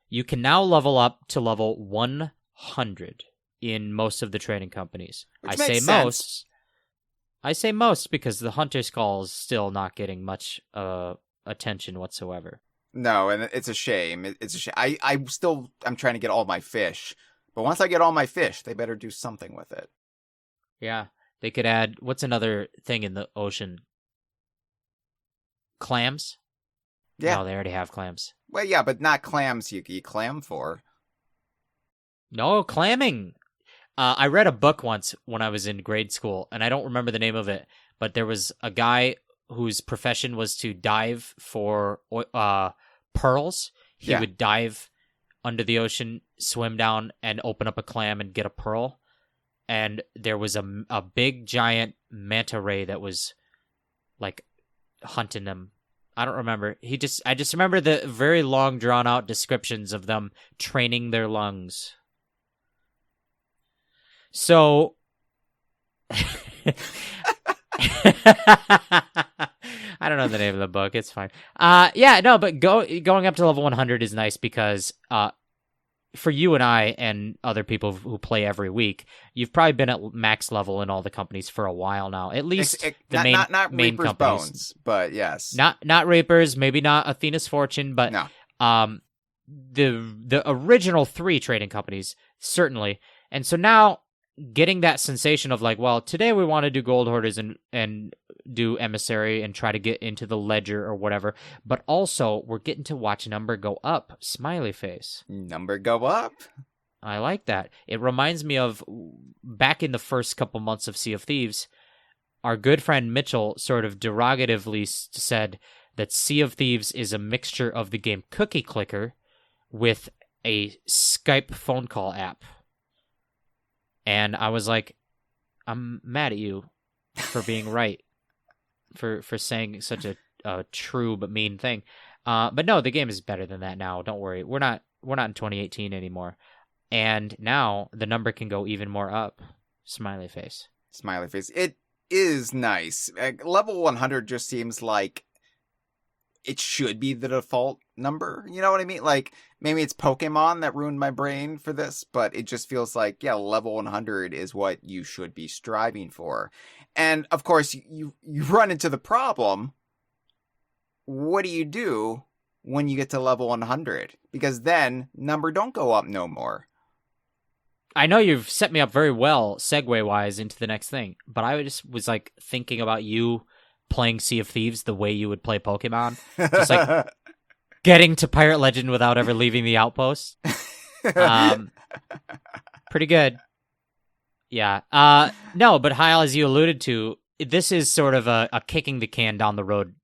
you can now level up to level 100 in most of the trading companies. Which makes sense. I say most because the Hunter's Call is still not getting much attention whatsoever. No, and it's a shame. It's a shame. I'm trying to get all my fish But once I get all my fish, they better do something with it. Yeah. They could add, what's another thing in the ocean? Clams? Yeah. No, they already have clams. Well, yeah, but not clams you eat clam for. No, clamming. I read a book once when I was in grade school, and I don't remember the name of it, but there was a guy whose profession was to dive for pearls. He would dive under the ocean, swim down, and open up a clam and get a pearl. And there was a big, giant manta ray that was, like, hunting them. I don't remember. I just remember the very long, drawn-out descriptions of them training their lungs. So, I don't know the name of the book. It's fine. But going up to level 100 is nice because for you and I and other people who play every week, you've probably been at max level in all the companies for a while now. At least not main Reaper's companies. Bones, but yes. Not Reapers, maybe not Athena's Fortune, but no. The original 3 trading companies, certainly. And so now getting that sensation of like, well, today we want to do Gold Hoarders and do Emissary and try to get into the Ledger or whatever, but also we're getting to watch number go up. Smiley face. Number go up. I like that. It reminds me of back in the first couple months of Sea of Thieves, our good friend Mitchell sort of derogatively said that Sea of Thieves is a mixture of the game Cookie Clicker with a Skype phone call app. And I was like, I'm mad at you for being right, for saying such a true but mean thing. But no, the game is better than that now. Don't worry. We're not in 2018 anymore. And now the number can go even more up. Smiley face. Smiley face. It is nice. Level 100 just seems like it should be the default number. You know what I mean? Like, maybe it's Pokemon that ruined my brain for this, but it just feels like, yeah, level 100 is what you should be striving for. And, of course, you run into the problem. What do you do when you get to level 100? Because then, number don't go up no more. I know you've set me up very well, segue-wise, into the next thing, but I just was, like, thinking about you playing Sea of Thieves the way you would play Pokemon. Just, like, getting to Pirate Legend without ever leaving the outpost. Pretty good. Yeah. No, but Hyle, as you alluded to, this is sort of a kicking the can down the road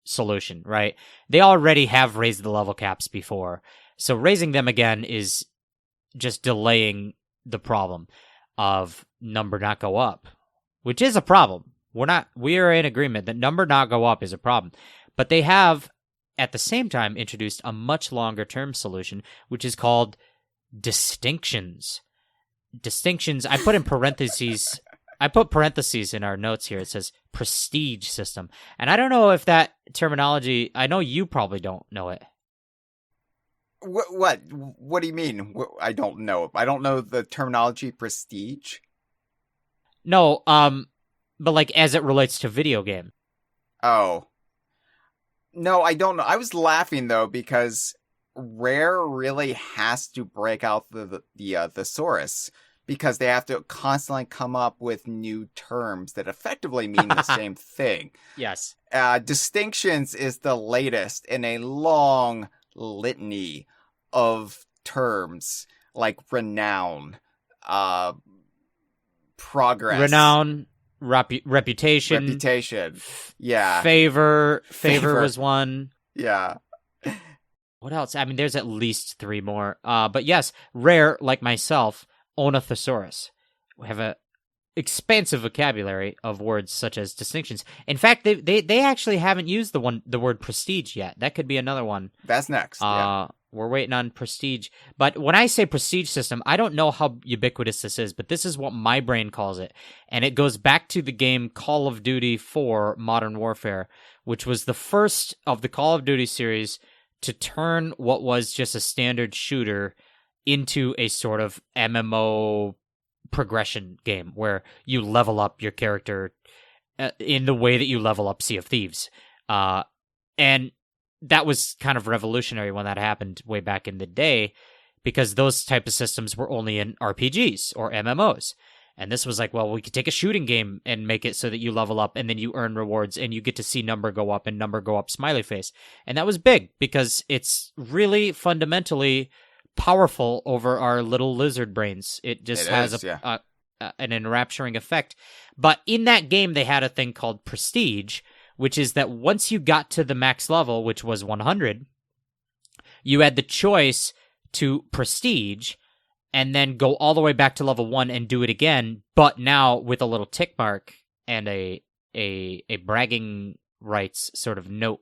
solution, right? They already have raised the level caps before, so raising them again is just delaying the problem of number not go up, which is a problem. We are in agreement that number not go up is a problem, but they have at the same time introduced a much longer term solution, which is called distinctions. Distinctions, I put parentheses in our notes here. It says prestige system. And I don't know if that terminology, I know you probably don't know it. What do you mean? I don't know. I don't know the terminology prestige. No, but like as it relates to video game. Oh. No, I don't know. I was laughing though because Rare really has to break out the thesaurus because they have to constantly come up with new terms that effectively mean the same thing. Yes. Distinctions is the latest in a long litany of terms like renown, progress. Renown, reputation. Yeah. Favor was one. Yeah. What else? I mean, there's at least 3 more. But yes, Rare, like myself, own a thesaurus. We have a expansive vocabulary of words such as distinctions. In fact, they actually haven't used the word prestige yet. That could be another one. That's next. Yeah. We're waiting on prestige. But when I say prestige system, I don't know how ubiquitous this is, but this is what my brain calls it. And it goes back to the game Call of Duty 4 Modern Warfare, which was the first of the Call of Duty series to turn what was just a standard shooter into a sort of MMO progression game where you level up your character in the way that you level up Sea of Thieves. And that was kind of revolutionary when that happened way back in the day because those type of systems were only in RPGs or MMOs. And this was like, well, we could take a shooting game and make it so that you level up and then you earn rewards and you get to see number go up and number go up, smiley face. And that was big because it's really fundamentally powerful over our little lizard brains. It just has an enrapturing effect. But in that game, they had a thing called Prestige, which is that once you got to the max level, which was 100, you had the choice to Prestige and then go all the way back to level 1 and do it again, but now with a little tick mark and a bragging rights sort of note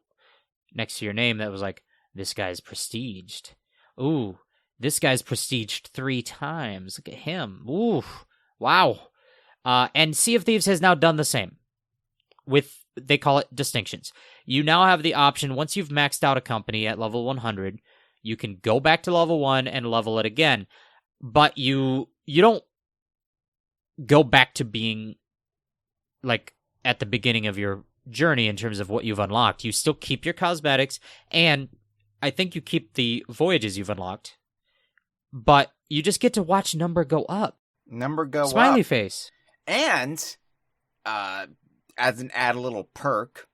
next to your name that was like, this guy's prestiged. Ooh, this guy's prestiged 3 times. Look at him. Ooh, wow. And Sea of Thieves has now done the same with, they call it distinctions. You now have the option, once you've maxed out a company at level 100, you can go back to level 1 and level it again. But you don't go back to being like at the beginning of your journey in terms of what you've unlocked. You still keep your cosmetics, and I think you keep the voyages you've unlocked. But you just get to watch number go up. Smiley face. And as an add a little perk,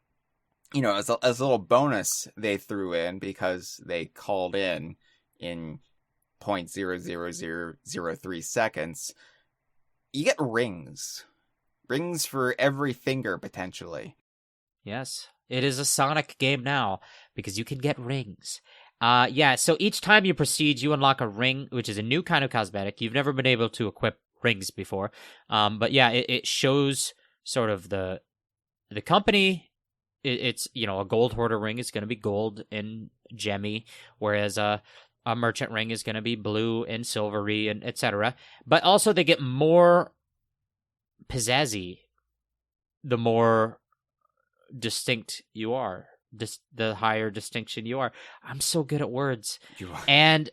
as a little bonus they threw in because they called in 0.00003 seconds, you get rings for every finger potentially. Yes, it is a Sonic game now because you can get rings. So each time you proceed, you unlock a ring, which is a new kind of cosmetic. You've never been able to equip rings before. It shows sort of the company. It's a gold hoarder ring is going to be gold and gemmy, whereas a merchant ring is going to be blue and silvery and etc. But also they get more pizzazzy the more distinct you are, the higher distinction you are. I'm so good at words. You are. And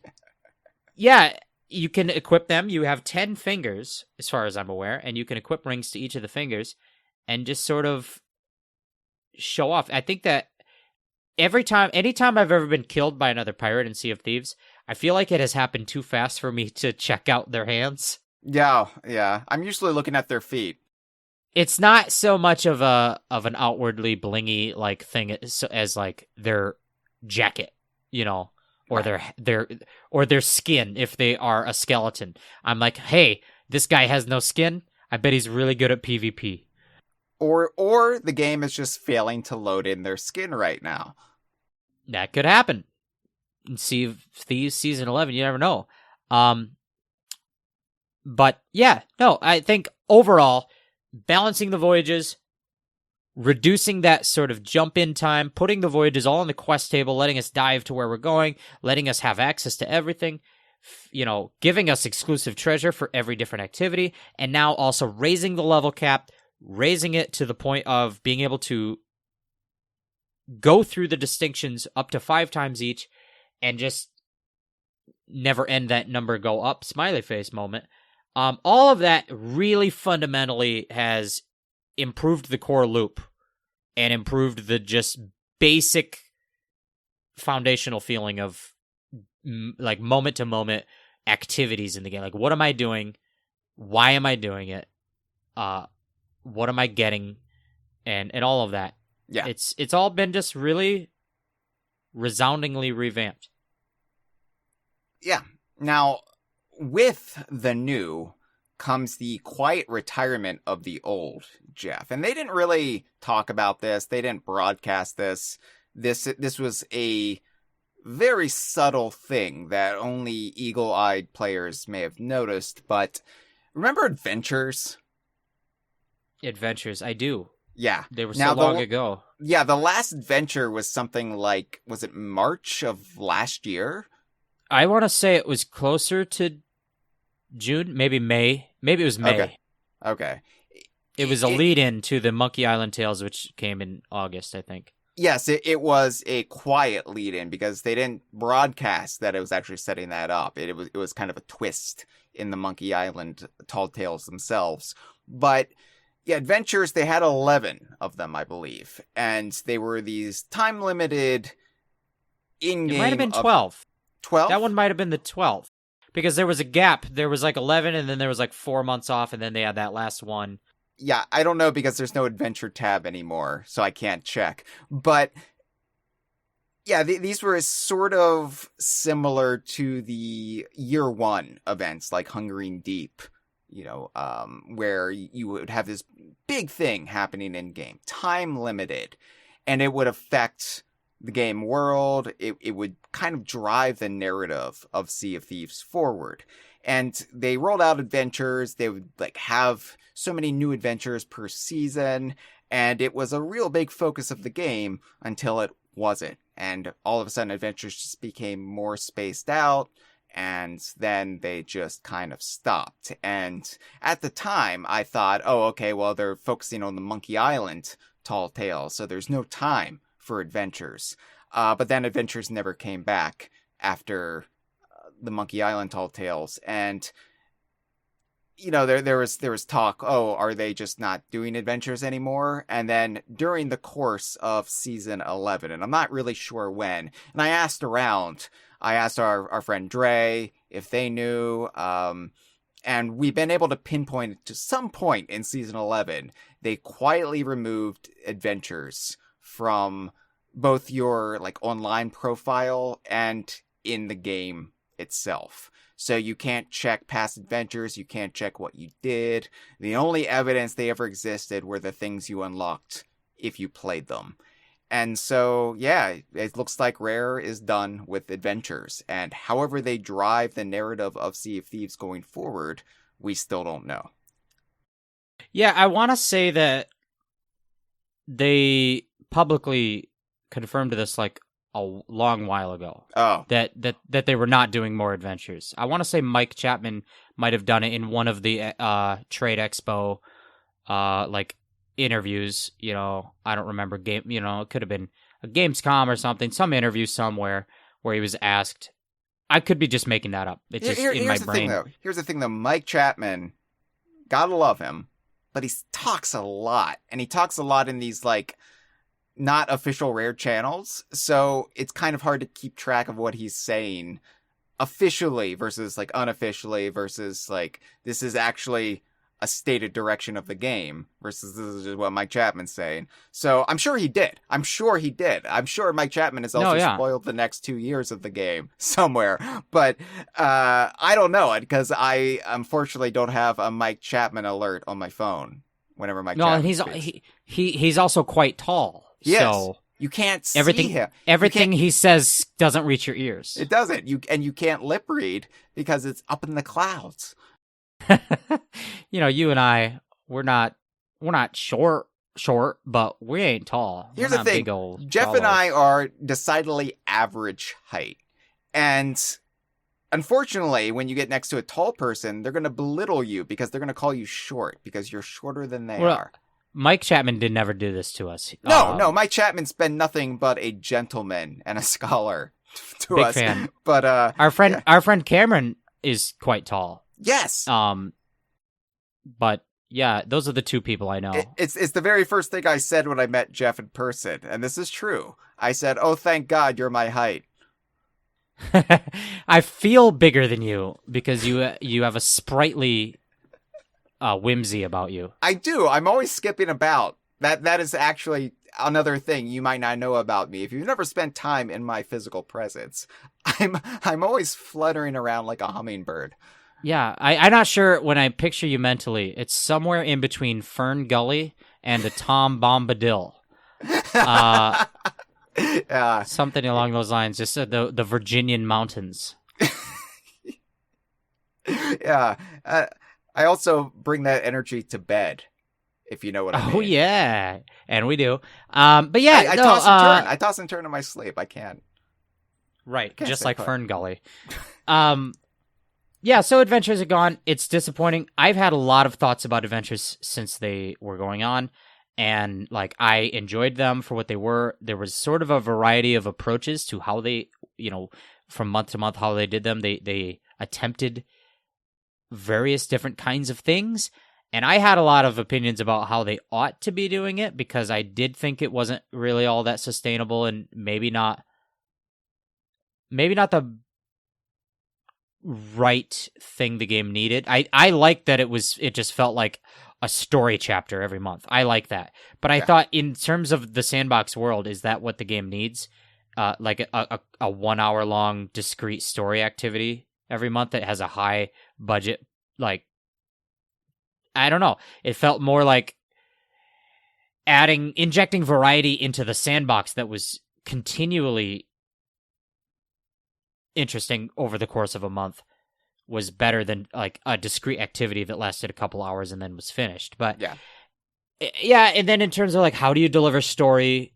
yeah, you can equip them. You have 10 fingers, as far as I'm aware, and you can equip rings to each of the fingers and just sort of show off. I think that anytime I've ever been killed by another pirate in Sea of Thieves, I feel like it has happened too fast for me to check out their hands. Yeah. I'm usually looking at their feet. It's not so much of an outwardly blingy like thing as like their jacket, or their skin if they are a skeleton. I'm like, hey, this guy has no skin. I bet he's really good at PvP. Or the game is just failing to load in their skin right now. That could happen. In Sea of Thieves Season 11, you never know. But yeah, no, I think overall, balancing the voyages, reducing that sort of jump in time, putting the voyages all on the quest table, letting us dive to where we're going, letting us have access to everything, giving us exclusive treasure for every different activity, and now also raising the level cap, raising it to the point of being able to go through the distinctions up to 5 times each and just never end that number go up smiley face moment. All of that really fundamentally has improved the core loop and improved the just basic foundational feeling of like moment to moment activities in the game. Like, what am I doing? Why am I doing it? What am I getting? And all of that. Yeah. It's all been just really resoundingly revamped. Yeah. Now, with the new comes the quiet retirement of the old, Jeff. And they didn't really talk about this. They didn't broadcast this. This was a very subtle thing that only eagle-eyed players may have noticed. But remember Adventures? Adventures, I do. Yeah. They were so long ago. Yeah, the last adventure was something like, was it March of last year? I want to say it was closer to June, maybe May. Maybe it was May. Okay. It was a lead-in to the Monkey Island Tales, which came in August, I think. Yes, it was a quiet lead-in because they didn't broadcast that it was actually setting that up. It was kind of a twist in the Monkey Island Tall Tales themselves. But yeah, adventures, they had 11 of them, I believe. And they were these time-limited in-game... It might have been 12. 12? That one might have been the 12th. Because there was a gap. There was like 11, and then there was like 4 months off, and then they had that last one. Yeah, I don't know because there's no adventure tab anymore, so I can't check. But yeah, these were sort of similar to the year one events like Hungering Deep, where you would have this big thing happening in game, time limited, and it would affect the game world. It would kind of drive the narrative of Sea of Thieves forward. And they rolled out adventures. They would like have so many new adventures per season, and it was a real big focus of the game until it wasn't. And all of a sudden adventures just became more spaced out, and then they just kind of stopped. And at the time I thought, oh, okay, well, they're focusing on the Monkey Island tall tales, so there's no time for adventures. But then adventures never came back after the Monkey Island tall tales. And there was talk, oh, are they just not doing adventures anymore? And then during the course of season 11, and I'm not really sure when, and I asked around, I asked our friend Dre if they knew, and we've been able to pinpoint it to some point in season 11, they quietly removed adventures from both your like online profile and in the game itself. So you can't check past adventures, you can't check what you did. The only evidence they ever existed were the things you unlocked if you played them. And so, yeah, it looks like Rare is done with adventures. And however they drive the narrative of Sea of Thieves going forward, we still don't know. Yeah, I want to say that they publicly confirmed this like a long while ago. Oh. That they were not doing more adventures. I want to say Mike Chapman might have done it in one of the Trade Expo like interviews, I don't remember it could have been a Gamescom or something, some interview somewhere where he was asked. I could be just making that up. It's just in my brain. Here's the thing though, Mike Chapman, gotta love him, but he talks a lot, and he talks a lot in these like not official Rare channels, so it's kind of hard to keep track of what he's saying officially versus like unofficially versus like this is actually a stated direction of the game versus this is just what Mike Chapman's saying. So I'm sure he did. I'm sure Mike Chapman has also spoiled the next 2 years of the game somewhere. But I don't know it because I unfortunately don't have a Mike Chapman alert on my phone whenever Mike Chapman and he's also quite tall. Yes. So you can't see him. Everything he says doesn't reach your ears. It doesn't. You can't lip read because it's up in the clouds. You and I, we're not short, but we ain't tall. Here's the thing. Big old Jeff and I are decidedly average height. And unfortunately, when you get next to a tall person, they're going to belittle you because they're going to call you short because you're shorter than they are. Mike Chapman did never do this to us. No, Mike Chapman's been nothing but a gentleman and a scholar to big us. Fan. But our friend Cameron is quite tall. Yes. But yeah, those are the two people I know. It's the very first thing I said when I met Jeff in person, and this is true. I said, "Oh, thank God you're my height." I feel bigger than you because you have a sprightly whimsy about you. I do. I'm always skipping about. That is actually another thing you might not know about me. If you've never spent time in my physical presence, I'm always fluttering around like a hummingbird. Yeah, I'm not sure when I picture you mentally. It's somewhere in between Fern Gully and the Tom Bombadil. Something along those lines. Just the Virginian mountains. Yeah. I also bring that energy to bed, if you know what I mean. Oh, yeah. And we do. But yeah. I toss and turn. I toss and turn in my sleep. I can't. Right. Just like Fern Gully. Yeah, so adventures are gone. It's disappointing. I've had a lot of thoughts about adventures since they were going on, and like I enjoyed them for what they were. There was sort of a variety of approaches to how they, from month to month, how they did them. They attempted various different kinds of things, and I had a lot of opinions about how they ought to be doing it because I did think it wasn't really all that sustainable and maybe not the right thing the game needed. I like that it just felt like a story chapter every month. I like that. But I thought in terms of the sandbox world, is that what the game needs? Like a 1 hour long discrete story activity every month that has a high budget. Like, I don't know. It felt more like injecting variety into the sandbox that was continually interesting over the course of a month was better than like a discrete activity that lasted a couple hours and then was finished. But yeah, and then in terms of like, how do you deliver story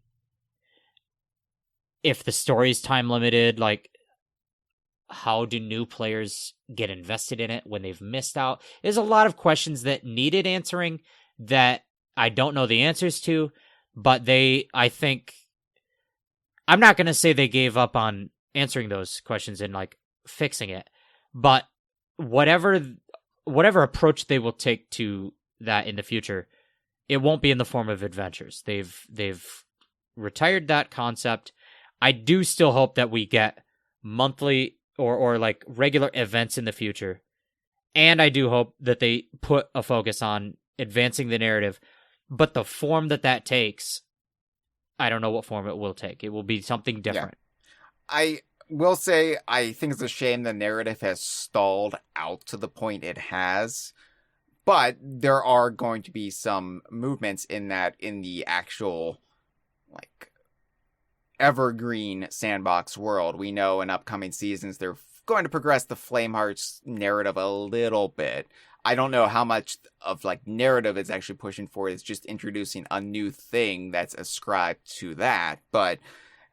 if the story is time limited? Like, how do new players get invested in it when they've missed out? There's a lot of questions that needed answering that I don't know the answers to, but I think, I'm not going to say they gave up on answering those questions and like fixing it, but whatever approach they will take to that in the future, it won't be in the form of adventures. They've retired that concept. I do still hope that we get monthly or like regular events in the future. And I do hope that they put a focus on advancing the narrative, but the form that takes, I don't know what form it will take. It will be something different. Yeah. I will say, I think it's a shame the narrative has stalled out to the point it has, but there are going to be some movements in the actual, like, evergreen sandbox world. We know in upcoming seasons they're going to progress the Flameheart's narrative a little bit. I don't know how much of like narrative it's actually pushing for. It's just introducing a new thing that's ascribed to that. But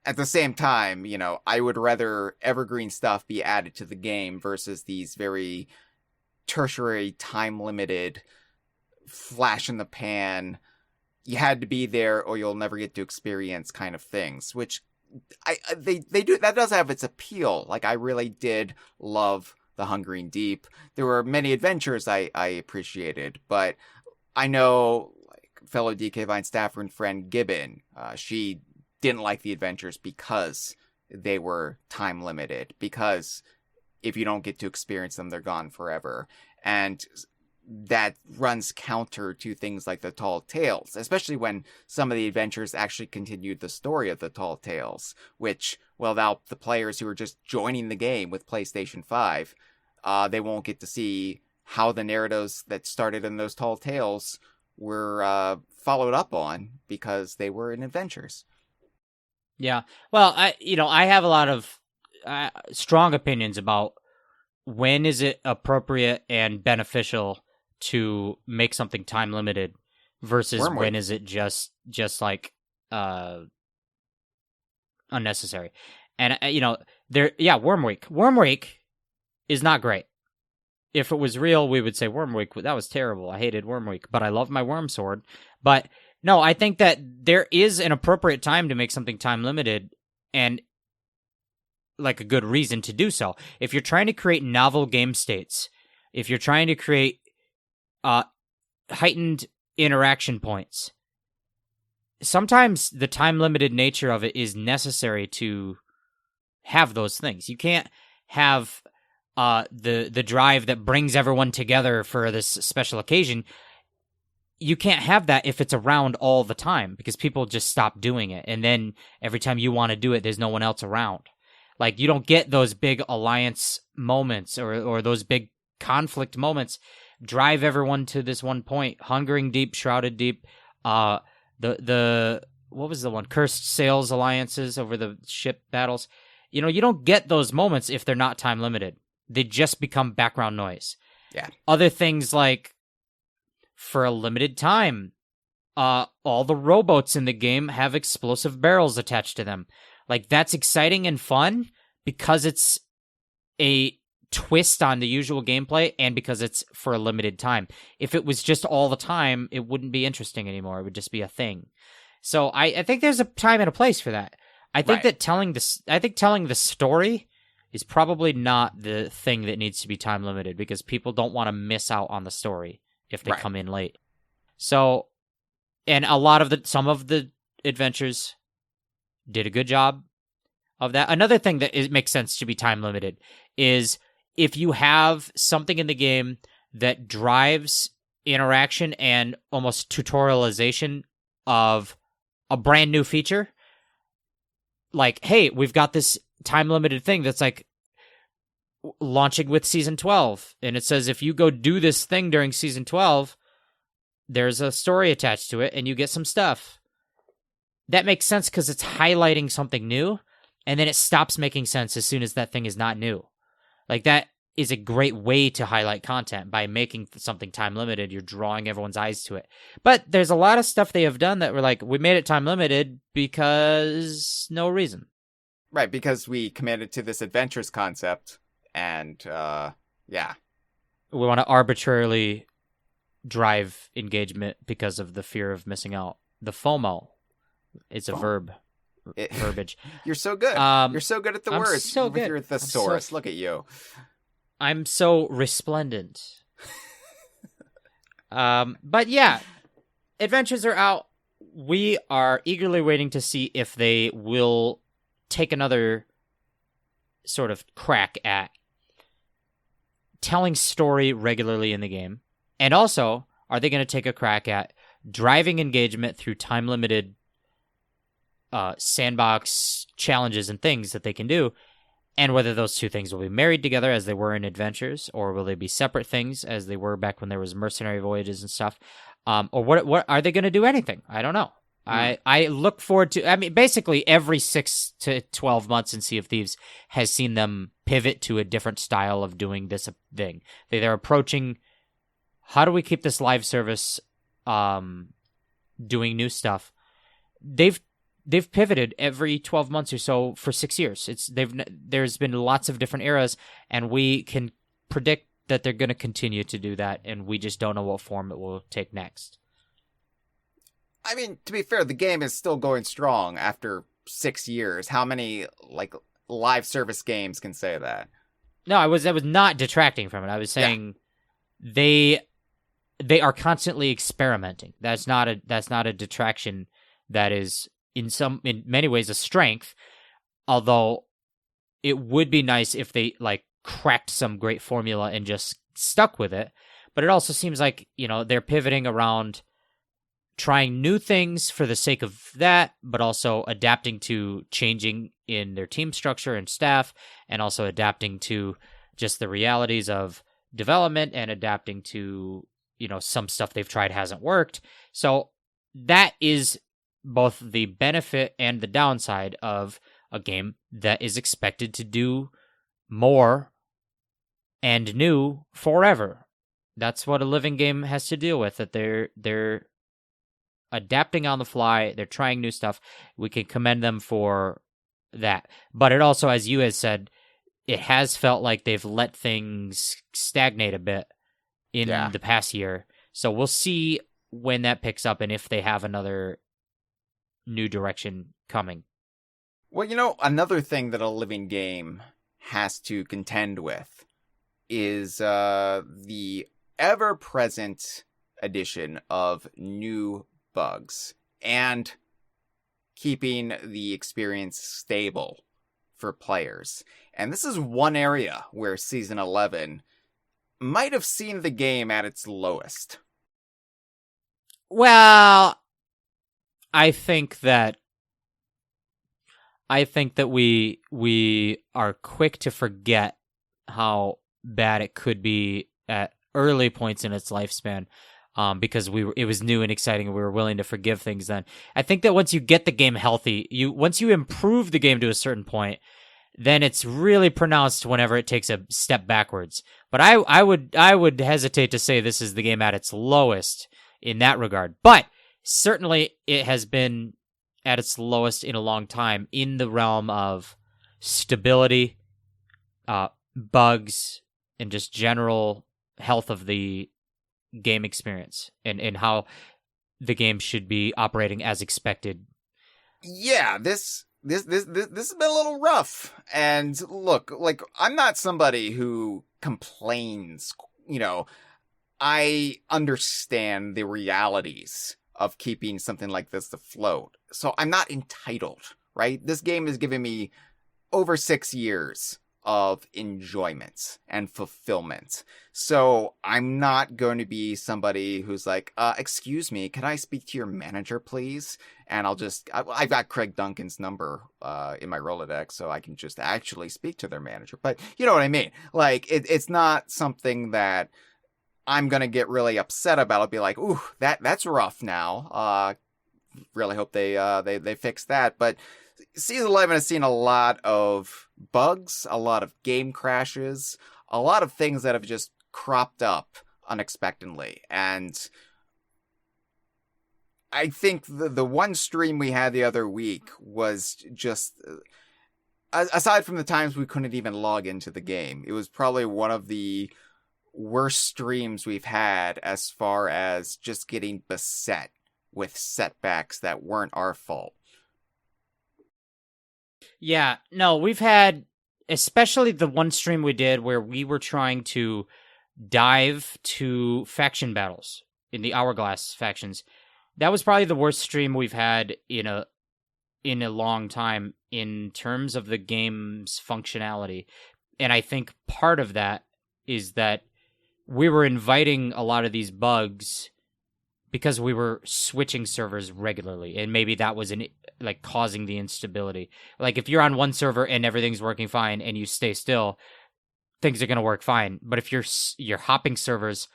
at the same time, you know, I would rather evergreen stuff be added to the game versus these very tertiary, time-limited, flash-in-the-pan, you had to be there or you'll never get to experience kind of things, which they do. That does have its appeal. Like, I really did love the Hungering Deep. There were many adventures I appreciated, but I know, like, fellow DK Vine staffer and friend Gibbon, she didn't like the adventures because they were time limited, because if you don't get to experience them, they're gone forever. And that runs counter to things like the Tall Tales, especially when some of the adventures actually continued the story of the Tall Tales, which, well, now the players who are just joining the game with PlayStation 5, they won't get to see how the narratives that started in those Tall Tales were followed up on because they were in adventures. Yeah. Well, I have a lot of strong opinions about when is it appropriate and beneficial to make something time limited versus Wormweek. When is it just like unnecessary. And Wormweek is not great. If it was real, we would say Wormweek, that was terrible. I hated Wormweek, but I love my Worm Sword. But no, I think that there is an appropriate time to make something time limited and like a good reason to do so. If you're trying to create novel game states, if you're trying to create heightened interaction points, sometimes the time limited nature of it is necessary to have those things. You can't have the drive that brings everyone together for this special occasion. You can't have that if it's around all the time, because people just stop doing it. And then every time you want to do it, there's no one else around. Like, you don't get those big alliance moments or those big conflict moments. Drive everyone to this one point. Hungering Deep, Shrouded Deep, the what was the one? Cursed Sails alliances over the ship battles. You know, you don't get those moments if they're not time limited. They just become background noise. Yeah. Other things like, for a limited time, all the rowboats in the game have explosive barrels attached to them. Like, that's exciting and fun because it's a twist on the usual gameplay and because it's for a limited time. If it was just all the time, it wouldn't be interesting anymore. It would just be a thing. So I think there's a time and a place for that. I think that telling the story is probably not the thing that needs to be time limited, because people don't want to miss out on the story if they come in late. So, and some of the adventures did a good job of that. Another thing that makes sense to be time limited is if you have something in the game that drives interaction and almost tutorialization of a brand new feature, like, hey, we've got this time-limited thing that's like launching with Season 12, and it says if you go do this thing during Season 12, there's a story attached to it, and you get some stuff. That makes sense because it's highlighting something new, and then it stops making sense as soon as that thing is not new. Like, that is a great way to highlight content. By making something time-limited, you're drawing everyone's eyes to it. But there's a lot of stuff they have done that were like, we made it time-limited because no reason. Right, because we committed to this adventures concept, and, yeah. We want to arbitrarily drive engagement because of the fear of missing out. The FOMO. It's a verb. Verbiage. You're so good. You're so good at the words. So good. You're a thesaurus. Look at you. I'm so resplendent. But yeah, adventures are out. We are eagerly waiting to see if they will take another sort of crack at telling story regularly in the game. And also, are they going to take a crack at driving engagement through time-limited sandbox challenges and things that they can do, and whether those two things will be married together as they were in Adventures, or will they be separate things as they were back when there was mercenary voyages and stuff, or what are they going to do? Anything? I don't know. I look forward to. I mean, basically every 6 to 12 months in Sea of Thieves has seen them pivot to a different style of doing this thing. They're approaching, how do we keep this live service doing new stuff? They've pivoted every 12 months or so for 6 years. There's been lots of different eras, and we can predict that they're going to continue to do that, and we just don't know what form it will take next. I mean, to be fair, the game is still going strong after 6 years. How many live service games can say that? No, I was not detracting from it. I was saying they are constantly experimenting. That's not a detraction. That is in many ways a strength. Although it would be nice if they cracked some great formula and just stuck with it. But it also seems like, they're pivoting around trying new things for the sake of that, but also adapting to changing in their team structure and staff, and also adapting to just the realities of development and adapting to, some stuff they've tried hasn't worked. So that is both the benefit and the downside of a game that is expected to do more and new forever. That's what a living game has to deal with, that they're adapting on the fly, they're trying new stuff. We can commend them for that. But it also, as you had said, it has felt like they've let things stagnate a bit in the past year. So we'll see when that picks up and if they have another new direction coming. Well, another thing that a living game has to contend with is the ever-present addition of new bugs and keeping the experience stable for players. And this is one area where Season 11 might have seen the game at its lowest. Well, I think that we are quick to forget how bad it could be at early points in its lifespan, because it was new and exciting, and we were willing to forgive things then. I think that once you get the game healthy, once you improve the game to a certain point, then it's really pronounced whenever it takes a step backwards. But I would hesitate to say this is the game at its lowest in that regard. But certainly it has been at its lowest in a long time in the realm of stability, bugs, and just general health of the game experience and how the game should be operating as expected. Yeah, this has been a little rough. And look, I'm not somebody who complains. I understand the realities of keeping something like this afloat. So I'm not entitled, right? This game has given me over 6 years of enjoyment and fulfillment. So I'm not going to be somebody who's like, excuse me, can I speak to your manager, please? And I've got Craig Duncan's number in my Rolodex, so I can just actually speak to their manager. But you know what I mean? Like, it's not something that I'm going to get really upset about. I'll be like, ooh, that's rough now. Really hope they fix that. But Season 11 has seen a lot of bugs, a lot of game crashes, a lot of things that have just cropped up unexpectedly. And I think the one stream we had the other week was just, aside from the times we couldn't even log into the game, it was probably one of the worst streams we've had as far as just getting beset with setbacks that weren't our fault. Yeah, no, we've had, especially the one stream we did where we were trying to dive to faction battles in the Hourglass factions. That was probably the worst stream we've had in a long time in terms of the game's functionality. And I think part of that is that we were inviting a lot of these bugs because we were switching servers regularly, and maybe that was causing the instability. Like, if you're on one server and everything's working fine and you stay still, things are going to work fine. But if you're hopping servers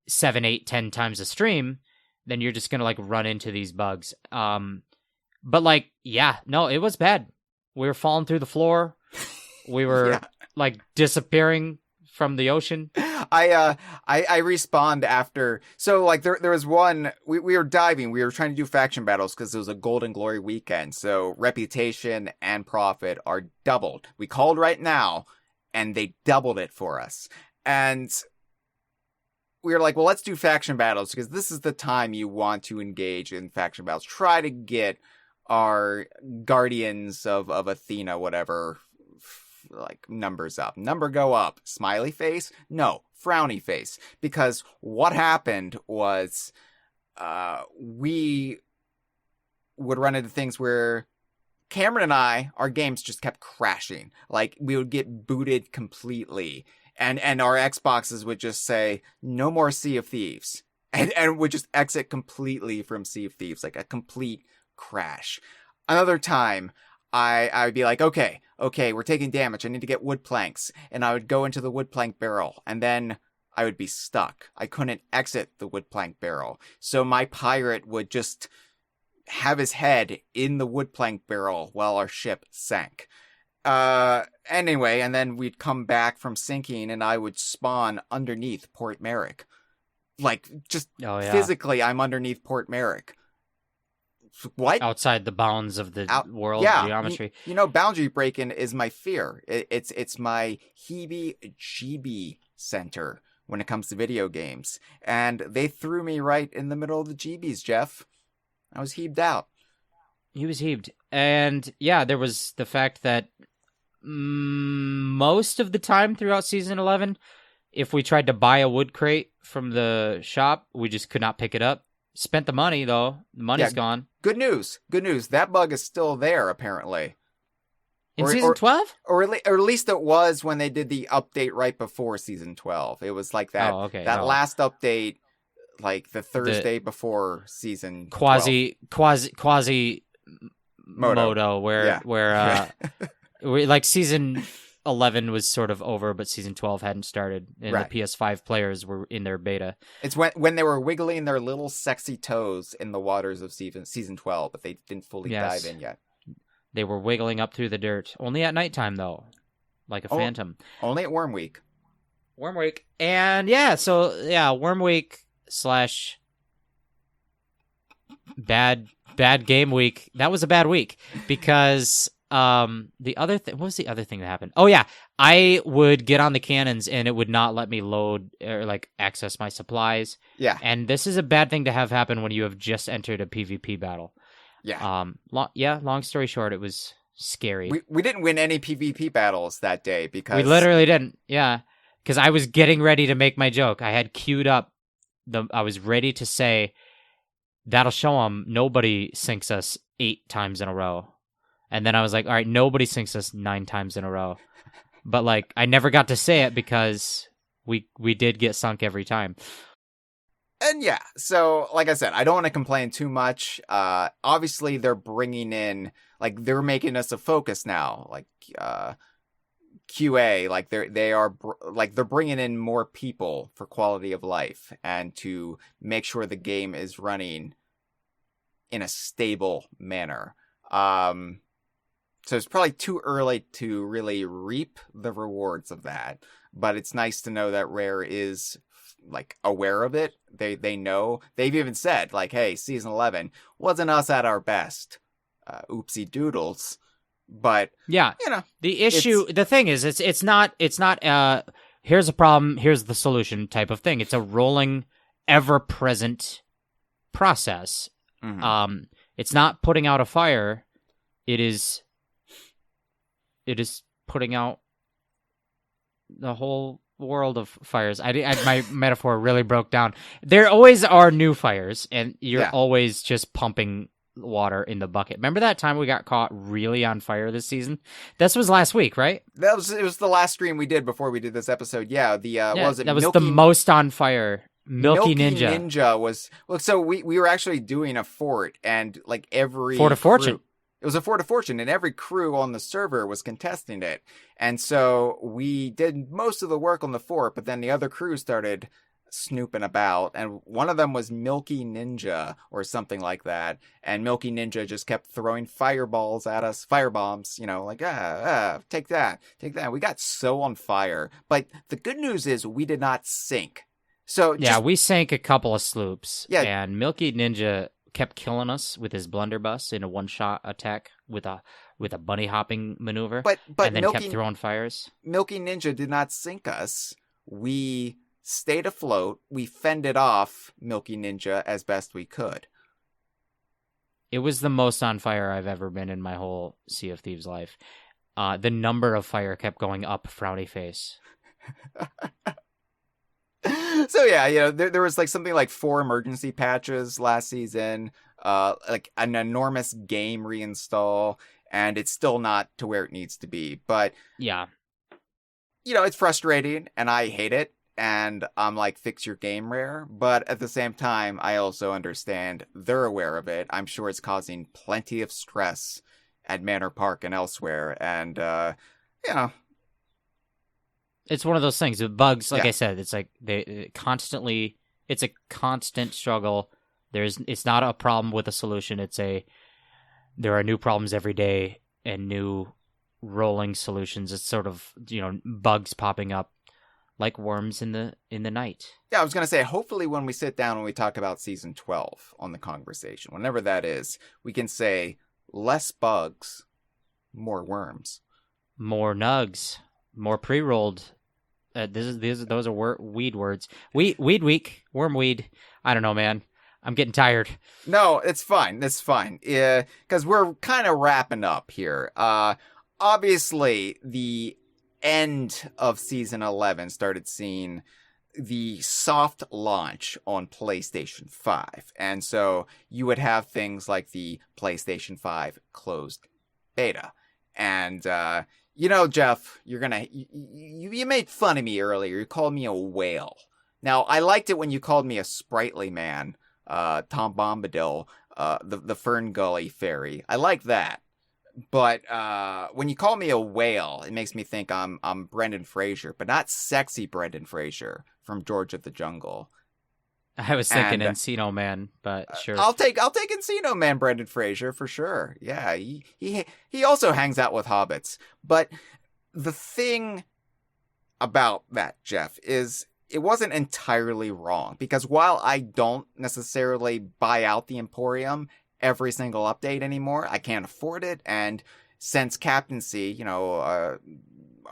7, 8, 10 times a stream, then you're just going to run into these bugs. But yeah, no, it was bad. We were falling through the floor. We were disappearing from the ocean. I respawned after. So there was one, we were diving. We were trying to do faction battles because it was a Golden Glory weekend. So reputation and profit are doubled. We called right now and they doubled it for us. And we were like, well, let's do faction battles because this is the time you want to engage in faction battles. Try to our Guardians of Athena, whatever, numbers up. Number go up. Smiley face? No. Frowny face. Because what happened was we would run into things where Cameron and our games just kept crashing. We would get booted completely. And our Xboxes would just say, no more Sea of Thieves. And would just exit completely from Sea of Thieves. A complete crash. Another time, I would be like, okay, we're taking damage. I need to get wood planks. And I would go into the wood plank barrel. And then I would be stuck. I couldn't exit the wood plank barrel. So my pirate would just have his head in the wood plank barrel while our ship sank. Anyway, and then we'd come back from sinking and I would spawn underneath Port Merrick. Physically, I'm underneath Port Merrick. What? Outside the bounds of the world geometry. Boundary breaking is my fear. It's my heebie-jeebie center when it comes to video games. And they threw me right in the middle of the jeebies, Jeff. I was heaved out. He was heaved. And yeah, there was the fact that most of the time throughout Season 11, if we tried to buy a wood crate from the shop, we just could not pick it up. Spent the money, though. The money's gone. Good news. That bug is still there, apparently. In Season 12? Or at least it was when they did the update right before Season 12. It was that last update, the Thursday before Season 12. Quasi Moto, where Season 11 was sort of over, but Season 12 hadn't started, and the PS5 players were in their beta. It's when they were wiggling their little sexy toes in the waters of Season 12, but they didn't fully dive in yet. They were wiggling up through the dirt. Only at nighttime, though. Like a phantom. Only at Worm Week. Worm Week. And Worm Week / bad game week. That was a bad week because the other thing, what was the other thing that happened? Oh yeah, I would get on the cannons and it would not let me load or access my supplies. Yeah. And this is a bad thing to have happen when you have just entered a PvP battle. Yeah. Long story short, it was scary. We didn't win any PvP battles that day because we literally didn't. Yeah. Because I was getting ready to make my joke. I had queued up I was ready to say, that'll show them nobody sinks us 8 times in a row. And then I was like, all right, nobody sinks us 9 times in a row. But like, I never got to say it because we did get sunk every time. And yeah, so like I said, I don't want to complain too much. Obviously they're bringing in, like, they're making us a focus now, like QA, like they're bringing in more people for quality of life and to make sure the game is running in a stable manner. So it's probably too early to really reap the rewards of that, but it's nice to know that Rare is like aware of it. They know. They've even said like, "Hey, season 11 wasn't us at our best. Oopsie doodles." But yeah, the thing is, it's not here's a problem, here's the solution type of thing. It's a rolling, ever present process. Mm-hmm. It's not putting out a fire. It is putting out the whole world of fires. My metaphor really broke down. There always are new fires, and you're always just pumping water in the bucket. Remember that time we got caught really on fire this season? This was last week, right? It was the last stream we did before we did this episode. Yeah, that was the most on fire. Milky Ninja was so we were actually doing a fort, and like every Fort of Fortune. It was a Fort of Fortune, and every crew on the server was contesting it. And so we did most of the work on the fort, but then the other crew started snooping about, and one of them was Milky Ninja or something like that. And Milky Ninja just kept throwing fireballs at us, firebombs, like, take that. We got so on fire. But the good news is we did not sink. So we sank a couple of sloops. Yeah. And Milky Ninja kept killing us with his blunderbuss in a one-shot attack with a bunny hopping maneuver, but and then kept throwing fires. Milky Ninja did not sink us. We stayed afloat. We fended off Milky Ninja as best we could. It was the most on fire I've ever been in my whole Sea of Thieves life. The number of fire kept going up, frowny face. So yeah, there was like something like 4 emergency patches last season, like an enormous game reinstall, and it's still not to where it needs to be. But yeah, it's frustrating, and I hate it. And I'm like, fix your game, Rare. But at the same time, I also understand they're aware of it. I'm sure it's causing plenty of stress at Manor Park and elsewhere, and it's one of those things with bugs. Like I said, it's like it's a constant struggle. It's not a problem with a solution. There are new problems every day and new rolling solutions. It's sort of, bugs popping up like worms in the night. Yeah, I was going to say, hopefully when we sit down and we talk about season 12 on the Kongversation, whenever that is, we can say less bugs, more worms. More nugs. More pre-rolled. Those are weed words. Weed week, wormweed. I don't know, man. I'm getting tired. No, it's fine. It's fine. Because we're kind of wrapping up here. Obviously, the end of season 11 started seeing the soft launch on PlayStation 5. And so you would have things like the PlayStation 5 closed beta. And, Jeff, you made fun of me earlier. You called me a whale. Now, I liked it when you called me a sprightly man, Tom Bombadil, the Fern Gully fairy. I like that. But when you call me a whale, it makes me think I'm Brendan Fraser, but not sexy Brendan Fraser from George of the Jungle. I was thinking Encino Man, but sure. I'll take Encino Man, Brendan Fraser, for sure. Yeah, he also hangs out with hobbits. But the thing about that, Jeff, is it wasn't entirely wrong. Because while I don't necessarily buy out the Emporium every single update anymore, I can't afford it. And since captaincy, our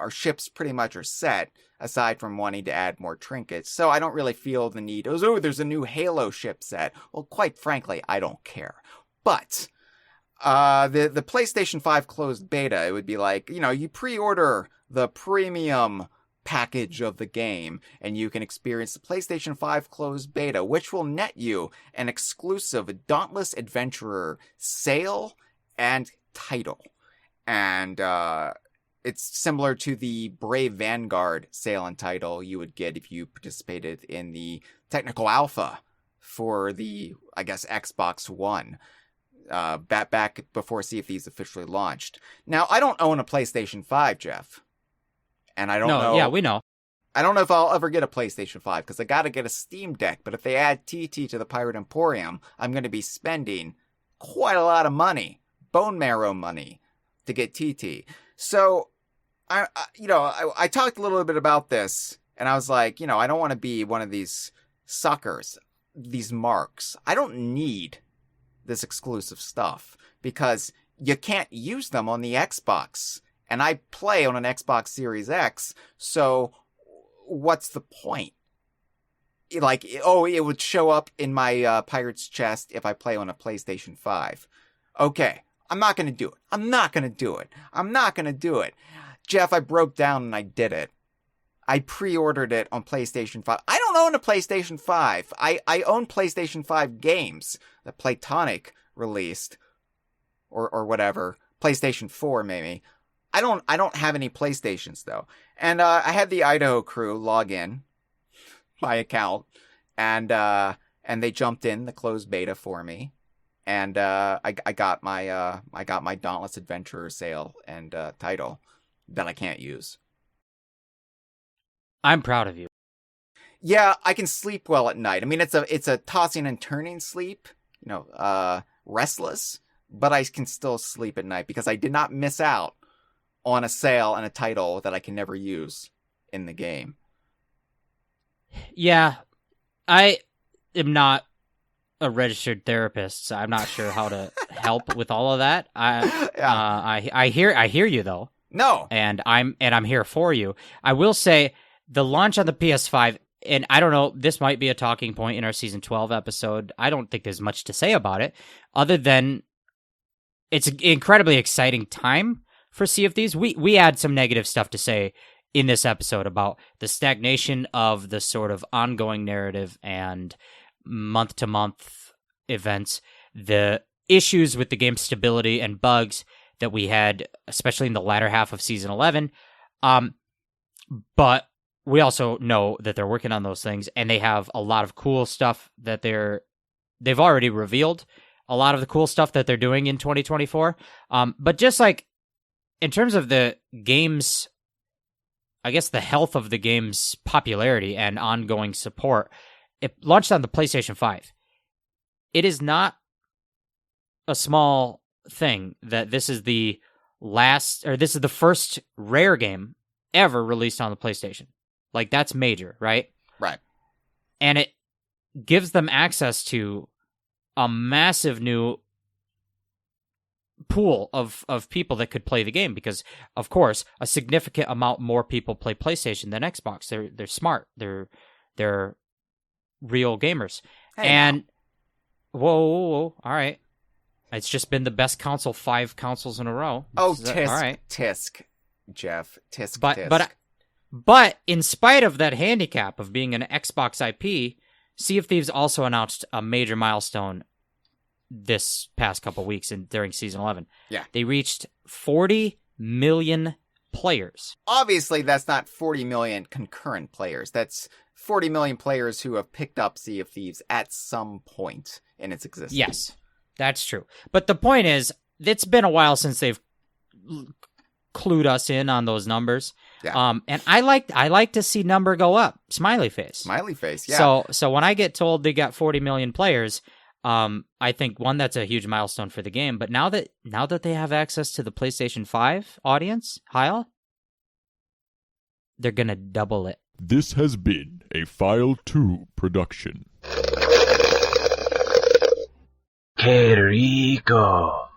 ships pretty much are set, aside from wanting to add more trinkets. So I don't really feel the need, there's a new Halo ship set. Well, quite frankly, I don't care. But the PlayStation 5 closed beta, it would be like, you pre-order the premium package of the game, and you can experience the PlayStation 5 closed beta, which will net you an exclusive Dauntless Adventurer sail and title. And it's similar to the Brave Vanguard sale and title you would get if you participated in the technical alpha for the, I guess, Xbox One, back before Sea of Thieves officially launched. Now, I don't own a PlayStation 5, Jeff. And I don't know. Yeah, we know. I don't know if I'll ever get a PlayStation 5 because I got to get a Steam Deck. But if they add TT to the Pirate Emporium, I'm going to be spending quite a lot of money, bone marrow money, to get TT. So, I talked a little bit about this, and I was like, I don't want to be one of these suckers, these marks. I don't need this exclusive stuff because you can't use them on the Xbox. And I play on an Xbox Series X, so what's the point? Like, it would show up in my Pirate's chest if I play on a PlayStation 5. Okay, I'm not going to do it. I'm not going to do it. Jeff, I broke down and I did it. I pre-ordered it on PlayStation 5. I don't own a PlayStation 5. I own PlayStation 5 games that Playtonic released, or whatever. PlayStation 4, maybe. I don't have any PlayStations, though. And I had the Idaho crew log in my account, and they jumped in the closed beta for me. And I got my Dauntless Adventurer sale and title that I can't use. I'm proud of you. Yeah, I can sleep well at night. I mean, it's a tossing and turning sleep, restless, but I can still sleep at night because I did not miss out on a sale and a title that I can never use in the game. Yeah, I am not a registered therapist, so I'm not sure how to help with all of that. I hear you though. No, and I'm here for you. I will say the launch on the PS5, and I don't know, this might be a talking point in our season 12 episode. I don't think there's much to say about it, other than it's an incredibly exciting time for Sea of Thieves. We had some negative stuff to say in this episode about the stagnation of the sort of ongoing narrative and month-to-month events, the issues with the game's stability and bugs that we had, especially in the latter half of Season 11. But we also know that they're working on those things, and they have a lot of cool stuff that they've already revealed, a lot of the cool stuff that they're doing in 2024. But just like, in terms of the game's, I guess the health of the game's popularity and ongoing support, it launched on the PlayStation 5. It is not a small thing that this is the first Rare game ever released on the PlayStation. Like, that's major, right? Right. And it gives them access to a massive new pool of people that could play the game because, of course, a significant amount more people play PlayStation than Xbox. They're smart. They're real gamers. Hey, and whoa, all right. It's just been the best console 5 consoles in a row. Oh, tisk, all right. tisk, Jeff, tisk, tisk. But in spite of that handicap of being an Xbox IP, Sea of Thieves also announced a major milestone this past couple weeks during Season 11. Yeah. They reached 40 million players. Obviously, that's not 40 million concurrent players. That's 40 million players who have picked up Sea of Thieves at some point in its existence. Yes, that's true. But the point is, it's been a while since they've clued us in on those numbers. Yeah. And I like to see number go up. Smiley face. Smiley face, yeah. So when I get told they got 40 million players, I think, one, that's a huge milestone for the game. But now that they have access to the PlayStation 5 audience, Hyle, they're going to double it. This has been a File 2 production. Que rico.